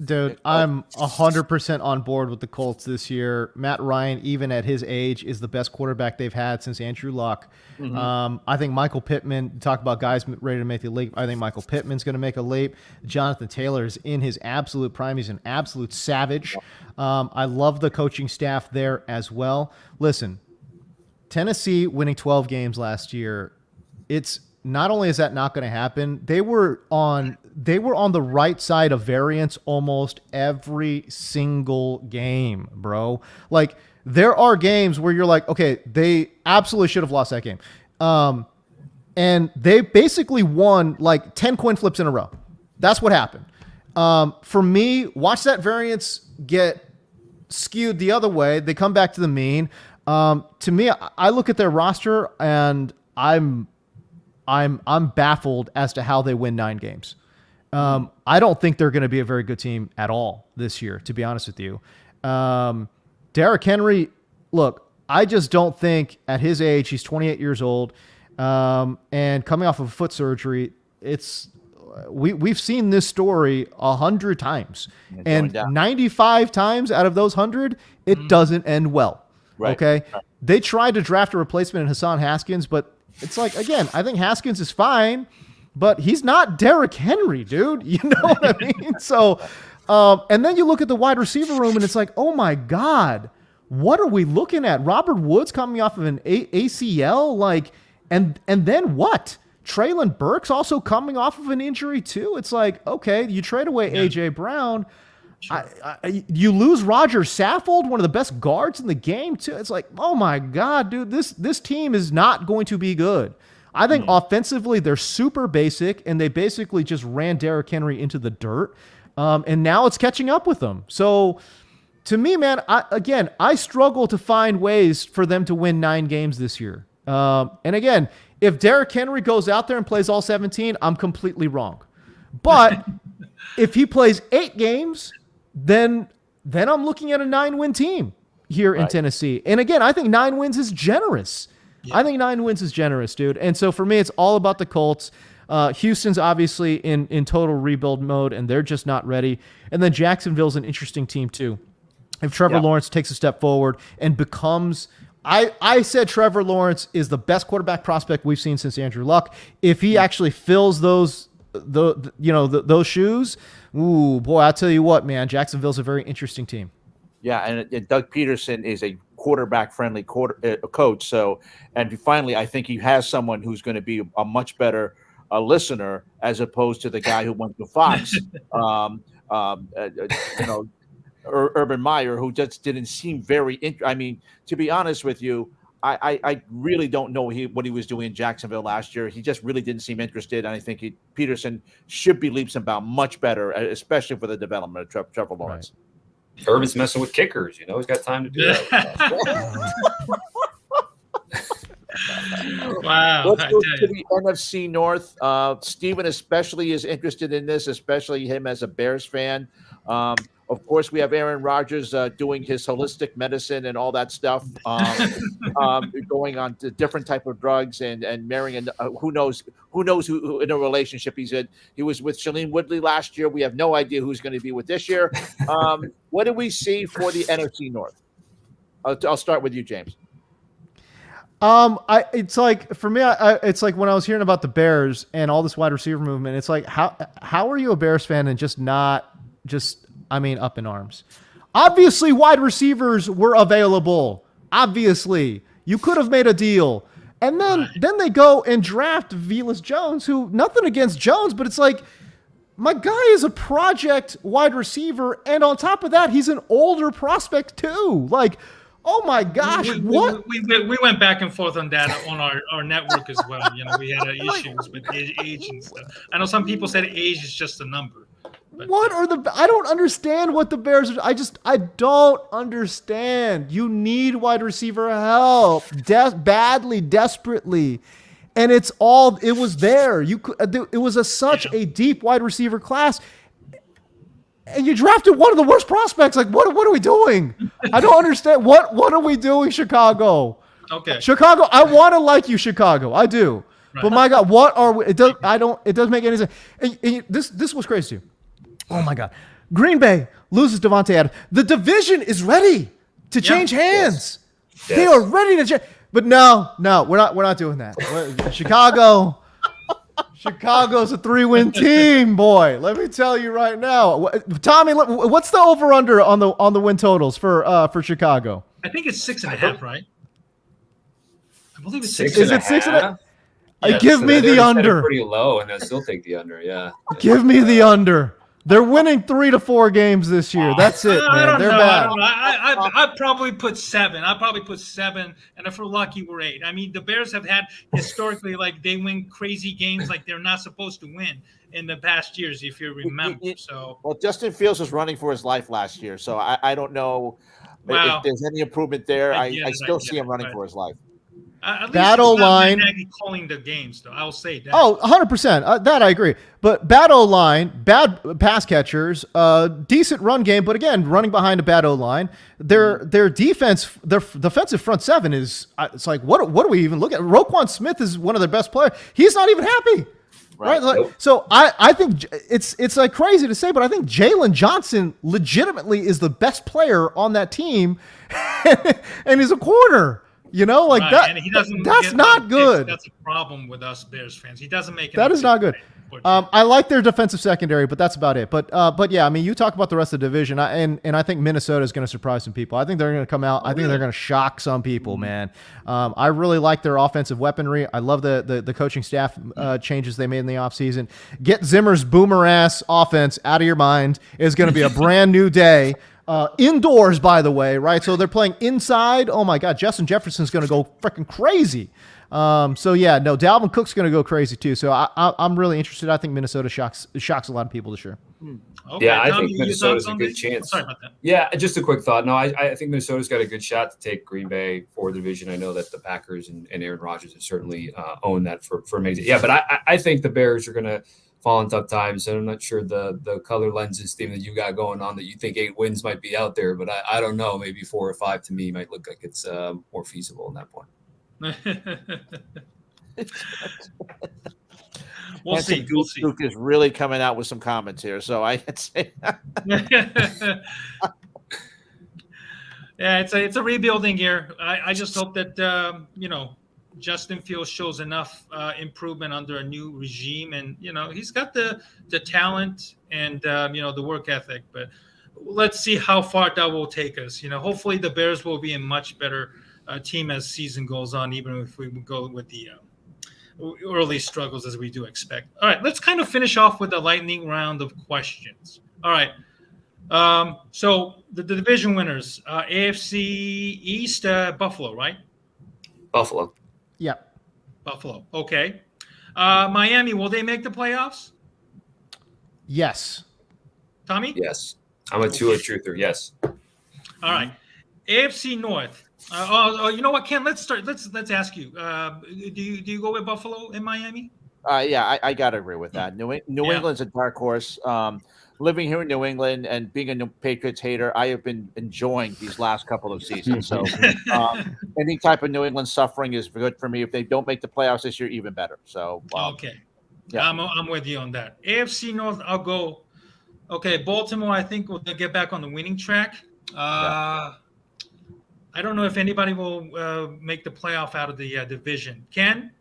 Dude, I'm 100% on board with the Colts this year. Matt Ryan, even at his age, is the best quarterback they've had since Andrew Luck. I think Michael Pittman, talk about guys ready to make the leap, I think Michael Pittman's going to make a leap. Jonathan Taylor is in his absolute prime. He's an absolute savage. I love the coaching staff there as well. Listen, Tennessee winning 12 games last year, it's not only is that not going to happen, they were on the right side of variance almost every single game, bro. Like, there are games where you're like, okay, they absolutely should have lost that game. And they basically won like 10 coin flips in a row. That's what happened. For me, watch that variance get skewed the other way. They come back to the mean. To me, I look at their roster and I'm baffled as to how they win 9 games. I don't think they're going to be a very good team at all this year, to be honest with you. Derrick Henry, look, I just don't think at his age, he's 28 years old, and coming off of a foot surgery, we've seen this story 100 times, and 95 times out of those 100, it doesn't end well. Right. Okay. Right. They tried to draft a replacement in Hassan Haskins, but it's like, again, I think Haskins is fine, but he's not Derrick Henry, dude. You know what I mean? So, and then you look at the wide receiver room and it's like, oh my God, what are we looking at? Robert Woods coming off of an ACL, like, and then what? Treylon Burks also coming off of an injury too. It's like, okay, you trade away AJ Brown. Sure. You lose Roger Saffold, one of the best guards in the game too. It's like, oh my God, dude, this team is not going to be good. I think offensively they're super basic, and they basically just ran Derrick Henry into the dirt, and now it's catching up with them. So to me, man, I struggle to find ways for them to win 9 games this year. And again, if Derrick Henry goes out there and plays all 17, I'm completely wrong. But if he plays 8 games, then I'm looking at a 9-win team here in Tennessee. And again, I think 9 wins is generous. Yeah. I think 9 wins is generous, dude. And so for me, it's all about the Colts. Houston's obviously in total rebuild mode, and they're just not ready. And then Jacksonville's an interesting team too. If Trevor Lawrence takes a step forward and becomes, I said Trevor Lawrence is the best quarterback prospect we've seen since Andrew Luck. If he actually fills those shoes, ooh, boy, I'll tell you what, man, Jacksonville's a very interesting team. Yeah, and Doug Peterson is a quarterback-friendly coach. So, and finally, I think he has someone who's going to be a much better listener as opposed to the guy who went to Fox, Urban Meyer, who just didn't seem very. I mean, to be honest with you, I really don't know what he was doing in Jacksonville last year. He just really didn't seem interested, and I think Peterson should be leaps and bounds much better, especially for the development of Trevor Lawrence. Right. Urban's messing with kickers. He's got time to do that. Wow. Let's go to the NFC North. Steven especially is interested in this, especially him as a Bears fan. Of course, we have Aaron Rodgers doing his holistic medicine and all that stuff, going on to different type of drugs and marrying. Who knows who in a relationship he's in. He was with Shailene Woodley last year. We have no idea who's going to be with this year. What do we see for the NFC North? I'll start with you, James. It's like for me, it's like when I was hearing about the Bears and all this wide receiver movement. It's like how are you a Bears fan and up in arms? Obviously, wide receivers were available. Obviously, you could have made a deal, and then they go and draft Velus Jones, who nothing against Jones, but it's like my guy is a project wide receiver, and on top of that, he's an older prospect too. Like, oh my gosh, what? We went back and forth on that on our network as well. We had issues with age and stuff. I know some people said age is just a number. I don't understand what the Bears are. I don't understand. You need wide receiver help badly, desperately. And it was there. It was such a deep wide receiver class. And you drafted one of the worst prospects. Like, what are we doing? I don't understand. What are we doing, Chicago? Okay. Chicago, I want to like you, Chicago. I do. Right. But my God, what are we? It doesn't make any sense. And this was crazy too. Oh my God. Green Bay loses Devontae Adams. The division is ready to change hands. Yes. They are ready to change. But no, we're not doing that. Chicago's a 3-win team, boy. Let me tell you right now. Tommy, what's the over/under on the win totals for Chicago? I think it's 6.5, right? I believe it's 6.5. Is it 6.5? Yes. Give me the under. Pretty low, and I still take the under. Yeah. Give me the under. They're winning 3 to 4 games this year. That's it, I man. don't They're know. bad. I don't know. I'd probably put 7. I'd probably put 7, and if we're lucky, we're 8. I mean, the Bears have had historically, like, they win crazy games like they're not supposed to win in the past years, if you remember. So, well, Justin Fields was running for his life last year, so I don't know if there's any improvement there. I still see him running for his life. At least Bad it's not O-line. Nagy calling the games, though. I'll say that. Oh, 100%. That I agree. But bad O-line, bad pass catchers, decent run game, but again, running behind a bad O-line. Their defense, their defensive front seven is, it's like, what do we even look at? Roquan Smith is one of their best players. He's not even happy. Right. Like, so I think it's like crazy to say, but I think Jalen Johnson legitimately is the best player on that team and is a corner. You know, like that. And he doesn't that's not good. That's a problem with us Bears fans. He doesn't make it. That is not good. I like their defensive secondary, but that's about it. But yeah, I mean, you talk about the rest of the division, and I think Minnesota is going to surprise some people. I think they're going to come out. I think they're going to shock some people, man. I really like their offensive weaponry. I love the coaching staff changes they made in the offseason. Get Zimmer's boomer ass offense out of your mind. It's going to be a brand new day. Indoors, by the way, right? So they're playing inside. Oh my God, Justin Jefferson's going to go freaking crazy. So yeah, no, Dalvin Cook's going to go crazy too. So I'm really interested. I think Minnesota shocks a lot of people this year. Okay, yeah, I think Minnesota's a good chance. Sorry about that. Yeah, just a quick thought. No, I think Minnesota's got a good shot to take Green Bay for the division. I know that the Packers and Aaron Rodgers have certainly owned that for amazing. Yeah, but I think the Bears are going to fall in tough times, and I'm not sure the color lenses theme that you got going on that you think 8 wins might be out there, but I don't know. Maybe 4 or 5 to me might look like it's more feasible in that point. We'll see. Duke is really coming out with some comments here, so I can say yeah, it's a rebuilding year. I just hope that Justin Fields shows enough improvement under a new regime, and he's got the talent and the work ethic. But let's see how far that will take us. Hopefully the Bears will be a much better team as season goes on, even if we go with the early struggles as we do expect. All right, let's kind of finish off with a lightning round of questions. All right. So the division winners, AFC East, Buffalo, right? Buffalo. Yep. Buffalo. Okay. Miami, will they make the playoffs? Yes. Tommy? Yes. I'm a Tua truther. Yes. All right. AFC North. You know what, Ken? Let's start. Let's ask you. Do you go with Buffalo and Miami? Yeah, I gotta agree with that. New England's a dark horse. Living here in New England and being a New Patriots hater, I have been enjoying these last couple of seasons. So any type of New England suffering is good for me. If they don't make the playoffs this year, even better. So okay, yeah, I'm with you on that. AFC North, I'll go. Okay, Baltimore, I think will get back on the winning track. I don't know if anybody will make the playoff out of the division. Ken?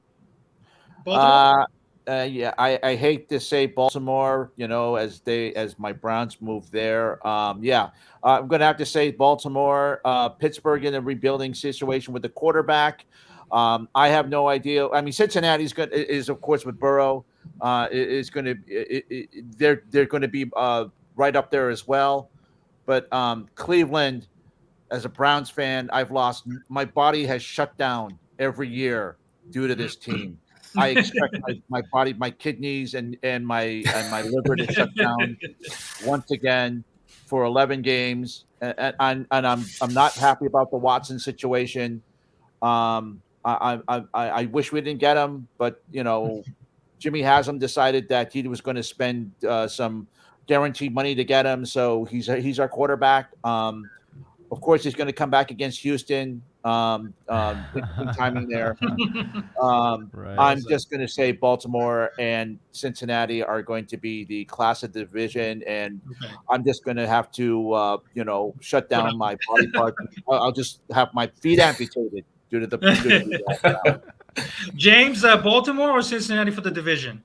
Baltimore? Yeah, I hate to say Baltimore, as my Browns move there. I'm going to have to say Baltimore, Pittsburgh in a rebuilding situation with the quarterback. I have no idea. I mean, Cincinnati's is of course with Burrow. They're going to be right up there as well. But Cleveland, as a Browns fan, my body has shut down every year due to this team. I expect my body, my kidneys and my liver to shut down once again for 11 games. And I'm not happy about the Watson situation. I wish we didn't get him, but Jimmy Haslam decided that he was going to spend some guaranteed money to get him. So he's our quarterback. Of course, he's going to come back against Houston. Timing there. Right. I'm just going to say Baltimore and Cincinnati are going to be the class of the division, and I'm just going to have to, shut down my body part. I'll just have my feet amputated due to the. James, Baltimore or Cincinnati for the division?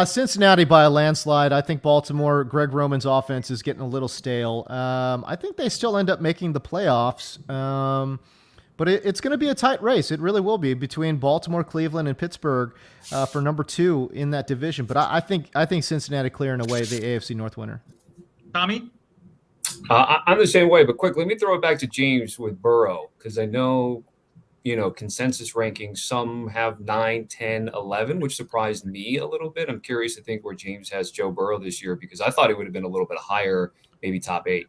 Cincinnati by a landslide. I think Baltimore, Greg Roman's offense is getting a little stale. I think they still end up making the playoffs. But it's going to be a tight race. It really will be between Baltimore, Cleveland, and Pittsburgh for number 2 in that division. But I think Cincinnati clearing away the AFC North winner. Tommy? I'm the same way, but quick, let me throw it back to James with Burrow, because I know, consensus rankings, some have 9, 10, 11, which surprised me a little bit. I'm curious to think where James has Joe Burrow this year, because I thought it would have been a little bit higher, maybe top 8.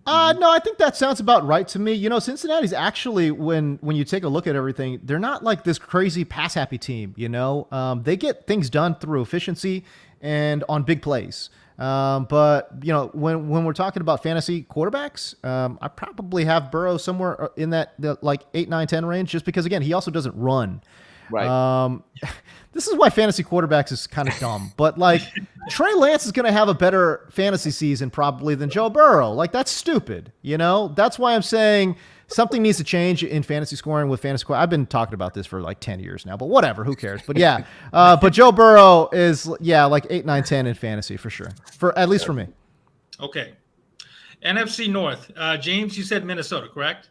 No, I think that sounds about right to me. Cincinnati's actually, when you take a look at everything, they're not like this crazy pass happy team. They get things done through efficiency and on big plays. But when we're talking about fantasy quarterbacks, I probably have Burrow somewhere in that like 8, 9, 10 range, just because again, he also doesn't run. Right. This is why fantasy quarterbacks is kind of dumb, but like Trey Lance is going to have a better fantasy season probably than Joe Burrow. Like that's stupid. That's why I'm saying something needs to change in fantasy scoring with fantasy. I've been talking about this for like 10 years now, but whatever, who cares? But yeah, but Joe Burrow is like 8, 9, 10 in fantasy for sure. At least for me. Okay. NFC North. James, you said Minnesota, correct?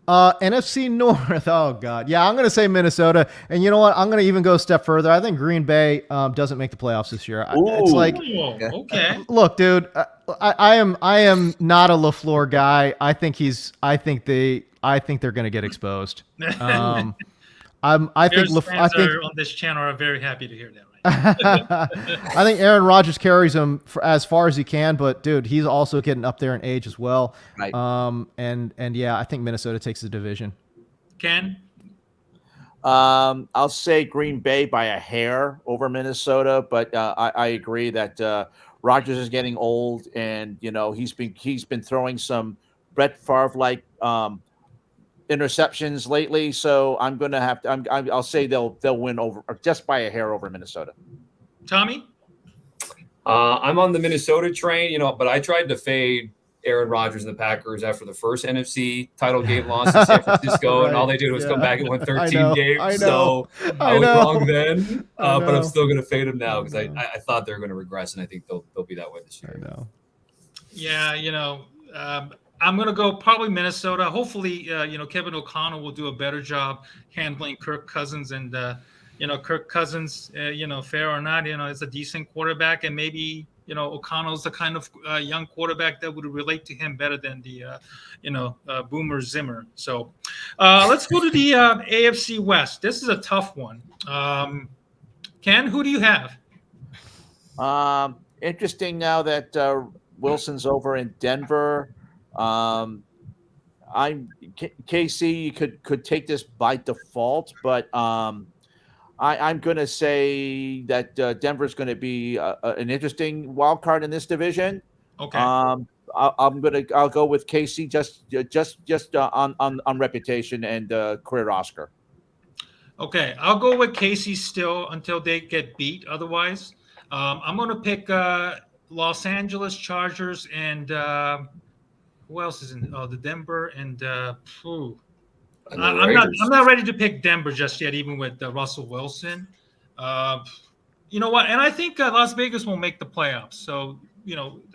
NFC North. Oh God. Yeah, I'm going to say Minnesota. And you know what? I'm going to even go a step further. I think Green Bay doesn't make the playoffs this year. It's like, okay. Look, dude, I am not a LaFleur guy. I think they're going to get exposed. I think on this channel are very happy to hear that. I think Aaron Rodgers carries him as far as he can, but dude, he's also getting up there in age as well. Right. And yeah, I think Minnesota takes the division. Ken? I'll say Green Bay by a hair over Minnesota, but I agree that Rodgers is getting old, and he's been throwing some Brett Favre like interceptions lately, so I'm going to have to. I'll say they'll win over just by a hair over Minnesota. Tommy, I'm on the Minnesota train, but I tried to fade Aaron Rodgers and the Packers after the first NFC title game loss in San Francisco, Right. and all they did was come back and win 13 games. I know. So I was wrong then, but know. I'm still going to fade them now because I thought they were going to regress, and I think they'll be that way this year. I know. Yeah, I'm going to go probably Minnesota. Hopefully, Kevin O'Connell will do a better job handling Kirk Cousins. And, Kirk Cousins, fair or not, is a decent quarterback. And maybe, O'Connell's the kind of young quarterback that would relate to him better than the, Boomer Zimmer. So let's go to the AFC West. This is a tough one. Ken, who do you have? Interesting now that Wilson's over in Denver. I'm KC could take this by default, but I'm going to say that Denver's going to be an interesting wild card in this division. Okay. I'll go with KC just on reputation and career Oscar. Okay, I'll go with KC still until they get beat. Otherwise, I'm going to pick Los Angeles Chargers and who else is in the Denver and I'm not ready to pick Denver just yet, even with Russell Wilson. You know what? And I think Las Vegas will make the playoffs. So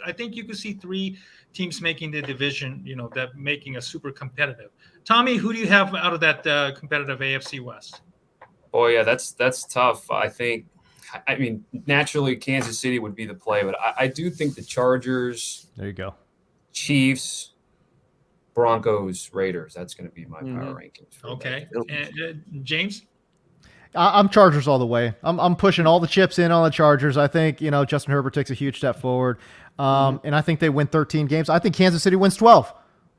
I think you could see 3 teams making the division. That making a super competitive. Tommy, who do you have out of that competitive AFC West? Oh yeah, that's tough. I mean, naturally Kansas City would be the play, but I do think the Chargers. There you go. Chiefs, Broncos, Raiders. That's going to be my power rankings. Okay. And, James? I'm Chargers all the way. I'm pushing all the chips in on the Chargers. I think, Justin Herbert takes a huge step forward. And I think they win 13 games. I think Kansas City wins 12.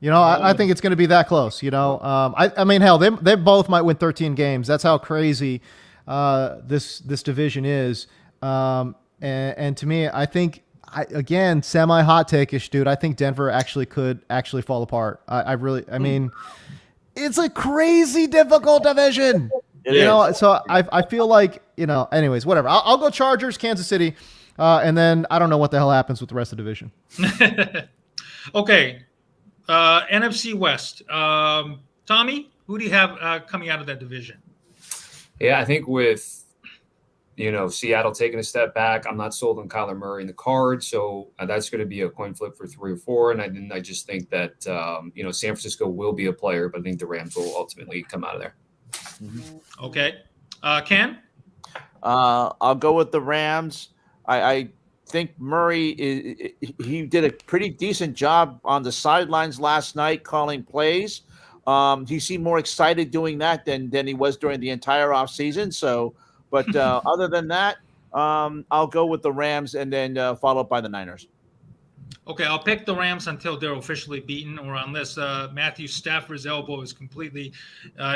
I think it's going to be that close, I mean, hell, they both might win 13 games. That's how crazy this division is. And to me, I think, again, semi-hot take-ish, dude. I think Denver could fall apart. I mean, it's a crazy difficult division. So I feel like, anyways, whatever. I'll go Chargers, Kansas City, and then I don't know what the hell happens with the rest of the division. Okay. NFC West. Tommy, who do you have coming out of that division? Yeah, I think with Seattle taking a step back. I'm not sold on Kyler Murray in the card, so that's going to be a coin flip for 3 or 4. And I just think that San Francisco will be a player, but I think the Rams will ultimately come out of there. Okay, Ken. I'll go with the Rams. I think Murray he did a pretty decent job on the sidelines last night calling plays. He seemed more excited doing that than he was during the entire offseason. So, but other than that, I'll go with the Rams and then followed by the Niners. Okay, I'll pick the Rams until they're officially beaten, or unless Matthew Stafford's elbow is completely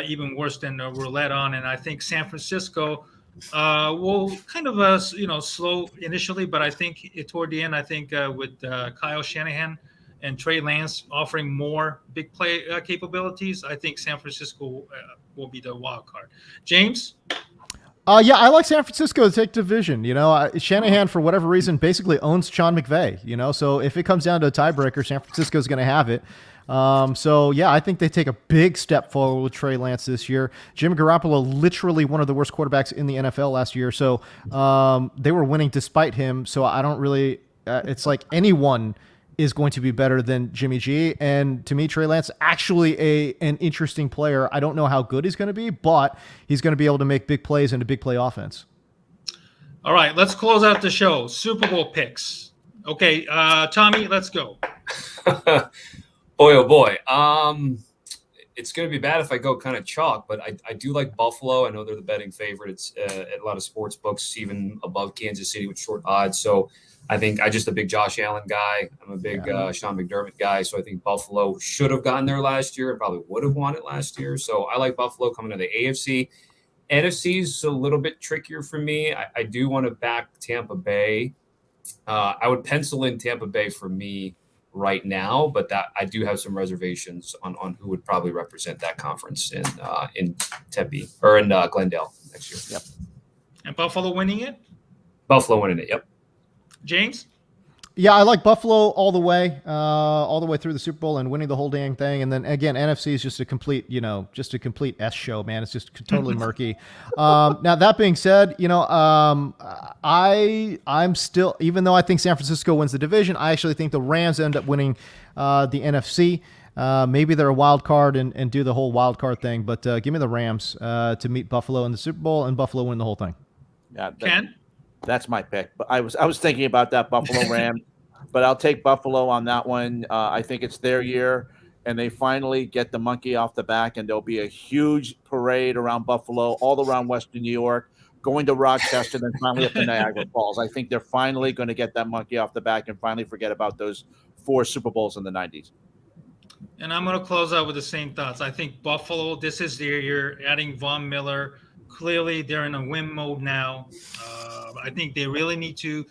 even worse than we're led on. And I think San Francisco will kind of slow initially, but I think toward the end, I think with Kyle Shanahan and Trey Lance offering more big play capabilities, I think San Francisco will be the wild card. James? Yeah, I like San Francisco to take division. Shanahan, for whatever reason, basically owns Sean McVay. So if it comes down to a tiebreaker, San Francisco is going to have it. I think they take a big step forward with Trey Lance this year. Jimmy Garoppolo, literally one of the worst quarterbacks in the NFL last year. So they were winning despite him. So I don't really it's like anyone is going to be better than Jimmy G. And to me, Trey Lance, actually an interesting player. I don't know how good he's going to be, but he's going to be able to make big plays and a big play offense. All right, let's close out the show. Super Bowl picks. Okay, Tommy, let's go. Boy, oh boy. It's going to be bad if I go kind of chalk, but I do like Buffalo. I know they're the betting favorite. It's at a lot of sports books, even above Kansas City with short odds. So I think I'm just a big Josh Allen guy. I'm a big Sean McDermott guy. So I think Buffalo should have gotten there last year and probably would have won it last year. So I like Buffalo coming to the AFC. NFC is a little bit trickier for me. I do want to back Tampa Bay. I would pencil in Tampa Bay for me right now, but that I do have some reservations on who would probably represent that conference in Tempe or in Glendale next year. Yep. And Buffalo winning it? Buffalo winning it, yep. James? Yeah, I like Buffalo all the way through the Super Bowl and winning the whole dang thing. And then again, NFC is just a complete S show, man. It's just totally murky. Now that being said, I'm still, even though I think San Francisco wins the division, I actually think the Rams end up winning the NFC. Maybe they're a wild card and do the whole wild card thing, but give me the Rams to meet Buffalo in the Super Bowl and Buffalo win the whole thing. Yeah, Ken? That's my pick. But I was thinking about that Buffalo Rams, but I'll take Buffalo on that one. I think it's their year, and they finally get the monkey off the back, and there'll be a huge parade around Buffalo, all around Western New York, going to Rochester, then finally up to Niagara Falls. I think they're finally going to get that monkey off the back and finally forget about those 4 Super Bowls in the 90s. And I'm going to close out with the same thoughts. I think Buffalo, this is their year, adding Von Miller. Clearly, they're in a win mode now. I think they really need to,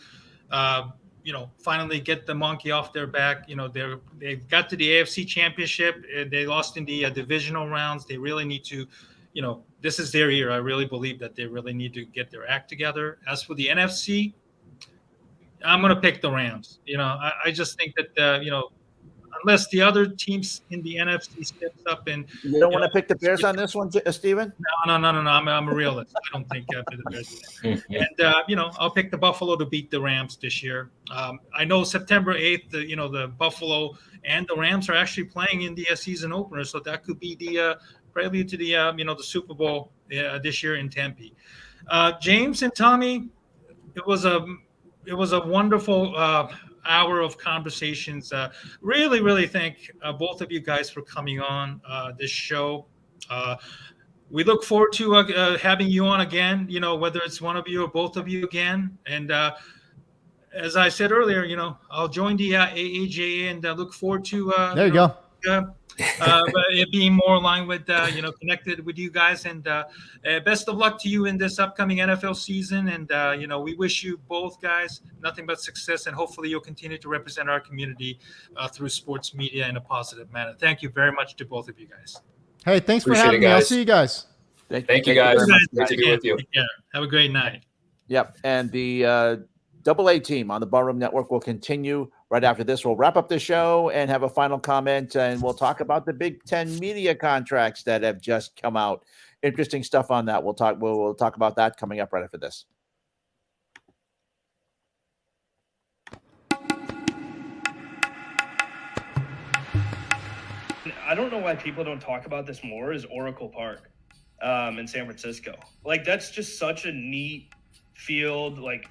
finally get the monkey off their back. They've got to the AFC Championship. They lost in the divisional rounds. They really need to, this is their year. I really believe that they really need to get their act together. As for the NFC, I'm going to pick the Rams. I just think that, unless the other teams in the NFC steps up and you don't want to pick the Bears on this one, Steven? No. I'm a realist. I don't think the Bears. And I'll pick the Buffalo to beat the Rams this year. I know September 8th, the Buffalo and the Rams are actually playing in the season opener, so that could be the prelude to the the Super Bowl this year in Tempe. James and Tommy, it was a wonderful hour of conversations. Really, really thank both of you guys for coming on this show. We look forward to having you on again, whether it's one of you or both of you again. And as I said earlier, I'll join the AAJA and look forward to there you go. It being more aligned with connected with you guys, and best of luck to you in this upcoming NFL season. And we wish you both guys nothing but success, and hopefully you'll continue to represent our community through sports media in a positive manner. Thank you very much to both of you guys. Hey, thanks for Appreciate having it, me. I'll guys. see you guys. Thank you guys. very much. Great to be with you. Yeah, have a great night. Yep. And the AA team on the Ballroom Network will continue right after this. We'll wrap up the show and have a final comment, and we'll talk about the Big Ten media contracts that have just come out. Interesting stuff on that. We'll talk about that coming up right after this. I don't know why people don't talk about this more, is Oracle Park in San Francisco. Like, that's just such a neat field. Like,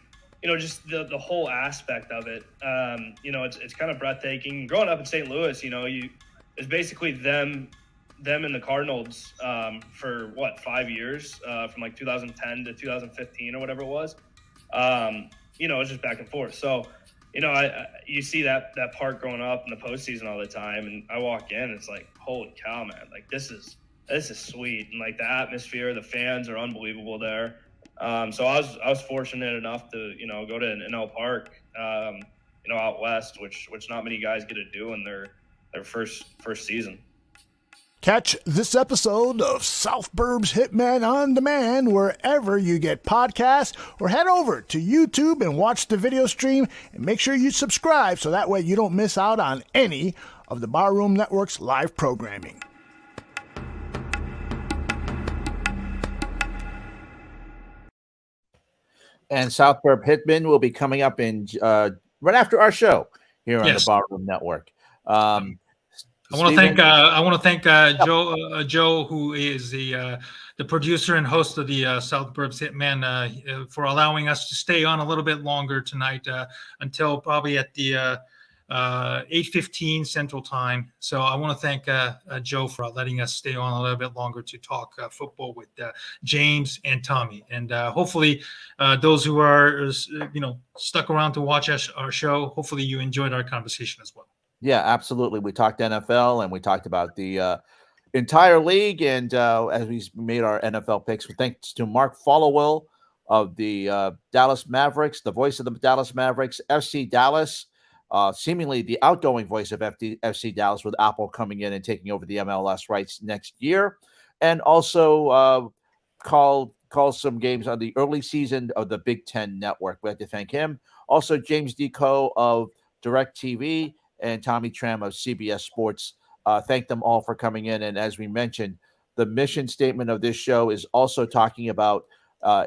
just the whole aspect of it. It's kind of breathtaking. Growing up in St. Louis, it's basically them and the Cardinals for 5 years, from like 2010 to 2015 or whatever it was. It's just back and forth. So, you see that park growing up in the postseason all the time, and I walk in, it's like, holy cow, man! Like, this is sweet, and like the atmosphere, the fans are unbelievable there. So I was fortunate enough to go to an NL Park, out west, which not many guys get to do in their first season. Catch this episode of South Burbs Hitman on Demand wherever you get podcasts, or head over to YouTube and watch the video stream, and make sure you subscribe so that way you don't miss out on any of the Barroom Network's live programming. And South Burb Hitman will be coming up in right after our show here on the Barroom Network. I want to thank Joe, who is the producer and host of the South Burbs Hitman, for allowing us to stay on a little bit longer tonight, until probably at the 8:15 Central Time. So I want to thank Joe for letting us stay on a little bit longer to talk football with James and Tommy. And hopefully those who are stuck around to watch our show, hopefully you enjoyed our conversation as well. Yeah, absolutely. We talked NFL, and we talked about the entire league. And as we made our NFL picks, thanks to Mark Followill of the Dallas Mavericks, the voice of the Dallas Mavericks, FC Dallas, seemingly the outgoing voice of FC Dallas, with Apple coming in and taking over the MLS rights next year, and also called some games on the early season of the Big Ten Network. We have to thank him. Also, James D Koh of DIRECTV and Tommy Tram of CBS Sports. Thank them all for coming in. And as we mentioned, the mission statement of this show is also talking about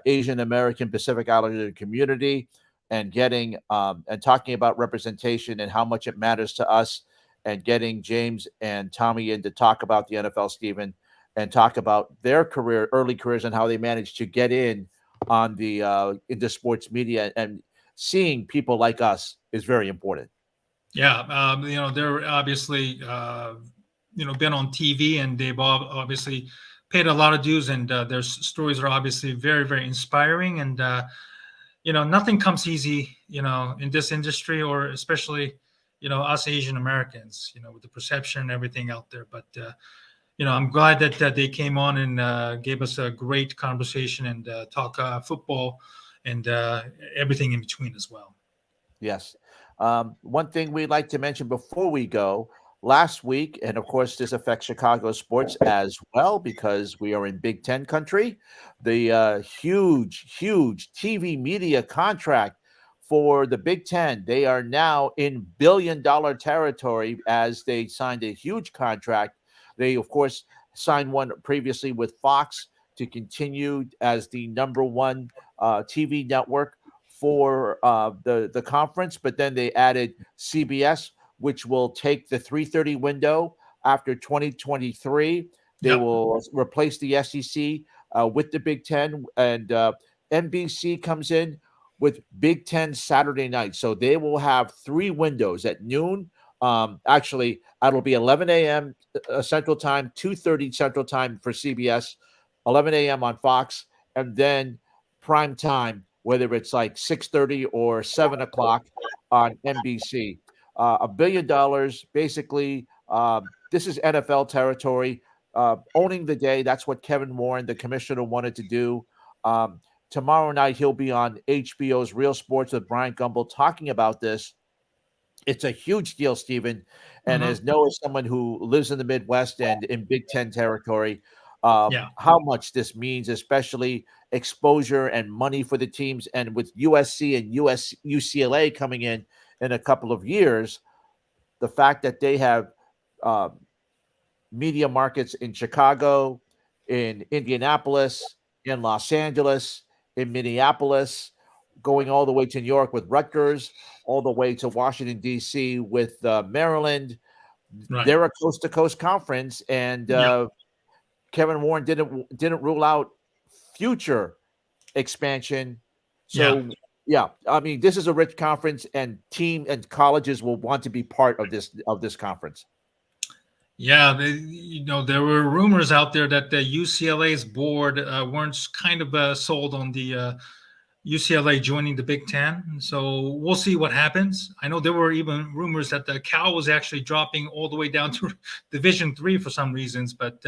Asian American Pacific Islander community, and getting and talking about representation and how much it matters to us, and getting James and Tommy in to talk about the NFL, Stephen, and talk about their early careers, and how they managed to get in on the into sports media, and seeing people like us is very important. Yeah, they're obviously, been on TV, and they've obviously paid a lot of dues, and their stories are obviously very, very inspiring. And, nothing comes easy, in this industry, or especially, us Asian Americans, with the perception and everything out there. But, I'm glad that they came on and gave us a great conversation, and talk football and everything in between as well. Yes. One thing we'd like to mention before we go, last week, and of course this affects Chicago sports as well, because we are in Big Ten country, the huge TV media contract for the Big Ten. They are now in billion-dollar territory, as they signed a huge contract. They, of course, signed one previously with Fox to continue as the number one TV network for the conference, but then they added CBS, which will take the 3:30 window after 2023. They will replace the SEC with the Big Ten, and NBC comes in with Big Ten Saturday night. So they will have 3 windows at noon. Actually, it'll be 11 a.m. Central Time, 2:30 Central Time for CBS, 11 a.m. on Fox, and then prime time, whether it's like 6:30 or 7 o'clock on NBC. $1 billion, basically. This is NFL territory. Owning the day, that's what Kevin Warren, the commissioner, wanted to do. Tomorrow night, he'll be on HBO's Real Sports with Brian Gumbel talking about this. It's a huge deal, Stephen. And as Noah, someone who lives in the Midwest and in Big Ten territory, how much this means, especially exposure and money for the teams. And with USC and UCLA coming in a couple of years, the fact that they have media markets in Chicago, in Indianapolis, in Los Angeles, in Minneapolis, going all the way to New York with Rutgers, all the way to Washington, D.C. with Maryland. Right. They're a coast-to-coast conference, and Kevin Warren didn't rule out future expansion. So yeah, I mean, this is a rich conference, and team and colleges will want to be part of this conference. Yeah, there were rumors out there that the UCLA's board weren't kind of sold on the UCLA joining the Big Ten. So we'll see what happens. I know there were even rumors that the Cal was actually dropping all the way down to Division III for some reasons, but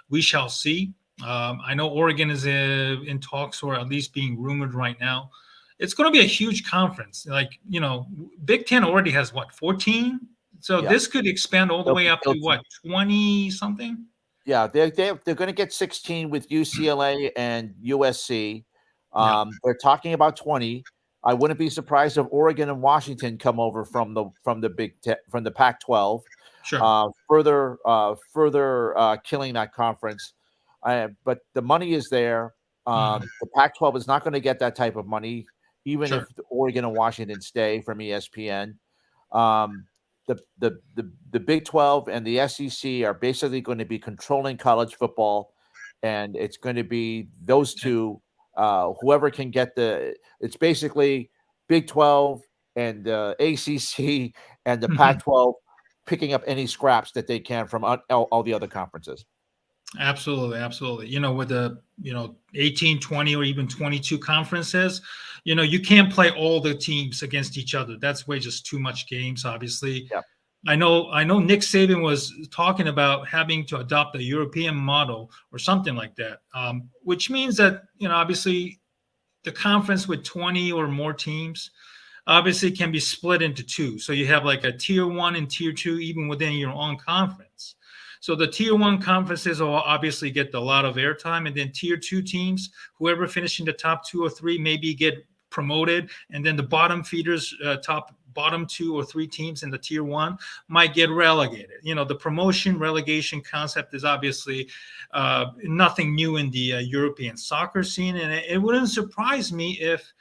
we shall see. I know Oregon is in talks, or at least being rumored right now. It's going to be a huge conference. Like, Big Ten already has 14? So this could expand all the way up to 20 something? Yeah, they're going to get 16 with UCLA and USC. They're talking about 20. I wouldn't be surprised if Oregon and Washington come over from the Pac-12. Sure. Further killing that conference. But the money is there. The Pac-12 is not going to get that type of money, even if Oregon and Washington stay from ESPN. The Big 12 and the SEC are basically going to be controlling college football, and it's going to be those two. Whoever can get it's basically Big 12 and ACC and the Pac-12 picking up any scraps that they can from all the other conferences. Absolutely. With the 18, 20, or even 22 conferences, you can't play all the teams against each other. That's way just too much games, obviously. Yeah. I know Nick Saban was talking about having to adopt a European model or something like that, which means that, obviously the conference with 20 or more teams obviously can be split into two. So you have like a tier 1 and tier 2, even within your own conference. So the tier 1 conferences will obviously get a lot of airtime, and then tier 2 teams, whoever finished in the top 2 or 3, maybe get promoted, and then the bottom feeders, bottom 2 or 3 teams in the tier 1 might get relegated. The promotion relegation concept is obviously nothing new in the European soccer scene, and it wouldn't surprise me if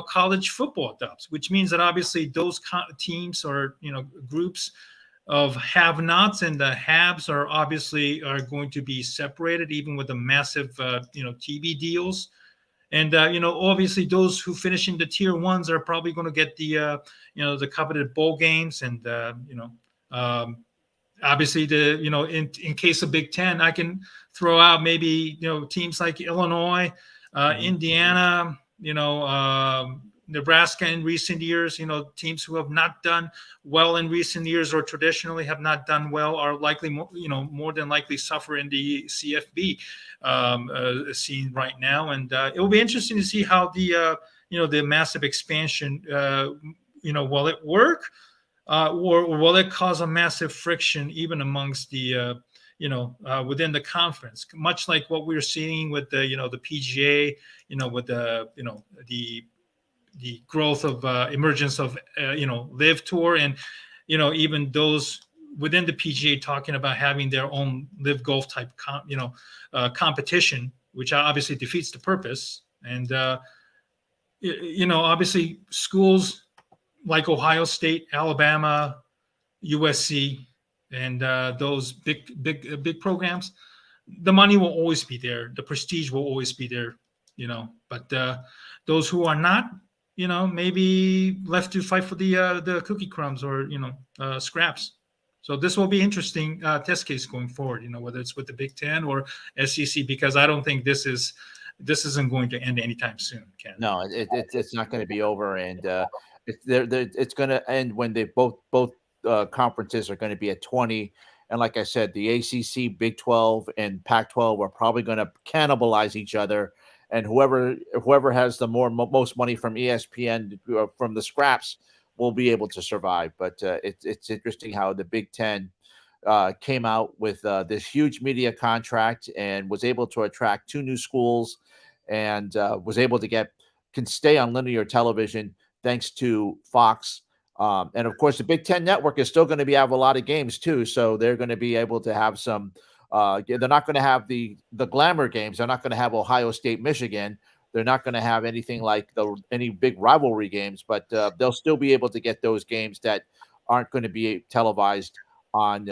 college football adopts, which means that obviously those teams or groups of have-nots and the haves are going to be separated, even with the massive TV deals. And obviously those who finish in the tier 1s are probably going to get the the coveted bowl games, and obviously in case of Big Ten, I can throw out maybe teams like Illinois, Indiana, Nebraska in recent years. Teams who have not done well in recent years, or traditionally have not done well, are likely more than likely suffer in the CFB scene right now. And it will be interesting to see how the massive expansion will it work, or will it cause a massive friction even amongst the within the conference, much like what we're seeing with the the PGA, with the growth of emergence of Live Tour, and even those within the PGA talking about having their own Live Golf type competition, which obviously defeats the purpose. And obviously schools like Ohio State, Alabama, USC, and those big programs, the money will always be there, the prestige will always be there, but those who are not, maybe left to fight for the cookie crumbs or scraps. So this will be interesting test case going forward, whether it's with the Big Ten or SEC, because I don't think this isn't going to end anytime soon, Ken. No, it's not going to be over, and it's going to end when they both conferences are going to be at 20. And like I said, the ACC, Big 12, and Pac-12 are probably going to cannibalize each other. And whoever has the most money from ESPN, from the scraps, will be able to survive. But it's interesting how the Big Ten came out with this huge media contract and was able to attract 2 new schools, and was able to can stay on linear television thanks to Fox. And of course, the Big Ten Network is still going to have a lot of games too, so they're going to be able to have some. They're not going to have the glamour games. They're not going to have Ohio State, Michigan. They're not going to have anything like any big rivalry games, but they'll still be able to get those games that aren't going to be televised on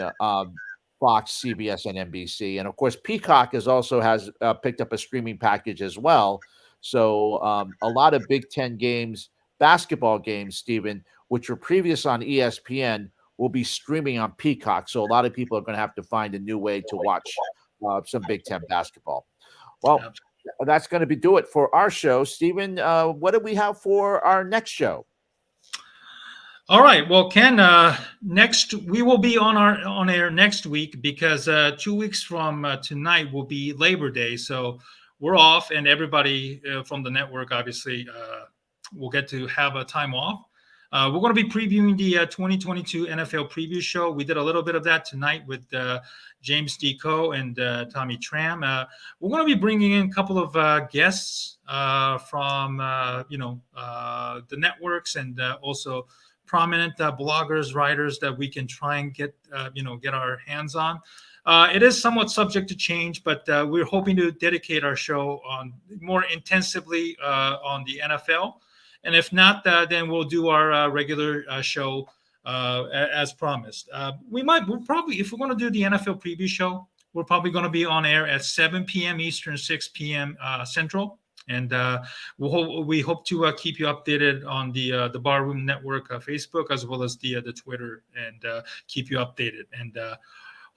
Fox, CBS, and NBC. And of course, Peacock has picked up a streaming package as well. So a lot of Big Ten games, basketball games, Stephen, which were previous on ESPN, will be streaming on Peacock. So a lot of people are going to have to find a new way to watch some Big Ten basketball. Well, that's going to do it for our show. Stephen, what do we have for our next show? All right. Well, Ken, we will be on air next week because 2 weeks from tonight will be Labor Day. So we're off, and everybody from the network obviously will get to have a time off. We're going to be previewing the 2022 NFL preview show. We did a little bit of that tonight with James D Koh and Tommy Tram. We're going to be bringing in a couple of guests from the networks and also prominent bloggers, writers that we can try and get our hands on. It is somewhat subject to change, but we're hoping to dedicate our show on more intensively on the NFL. And if not, then we'll do our regular show as promised. We'll probably, if we're going to do the NFL preview show, we're probably going to be on air at 7 p.m. Eastern, 6 p.m. Central. And we hope to keep you updated on the Barroom Network Facebook, as well as the Twitter, and keep you updated. And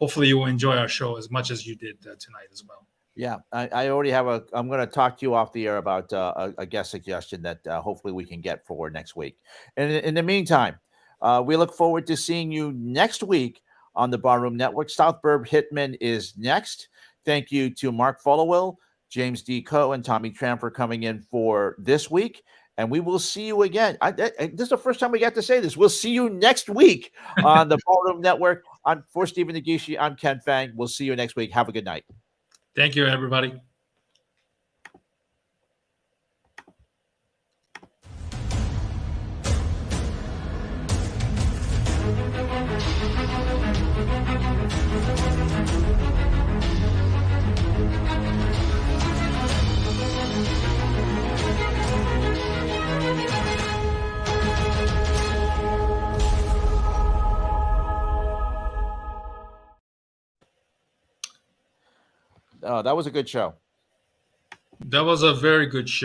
hopefully you will enjoy our show as much as you did tonight as well. Yeah, I already have I'm going to talk to you off the air about a guest suggestion that hopefully we can get for next week. And in the meantime, we look forward to seeing you next week on the Barroom Network. South Burb Hitman is next. Thank you to Mark Followill, James D Koh, and Tommy Tram for coming in for this week. And we will see you again. This is the first time we got to say this. We'll see you next week on the Barroom Network. For Stephen Nagishi, I'm Ken Fang. We'll see you next week. Have a good night. Thank you, everybody. That was a good show. That was a very good show.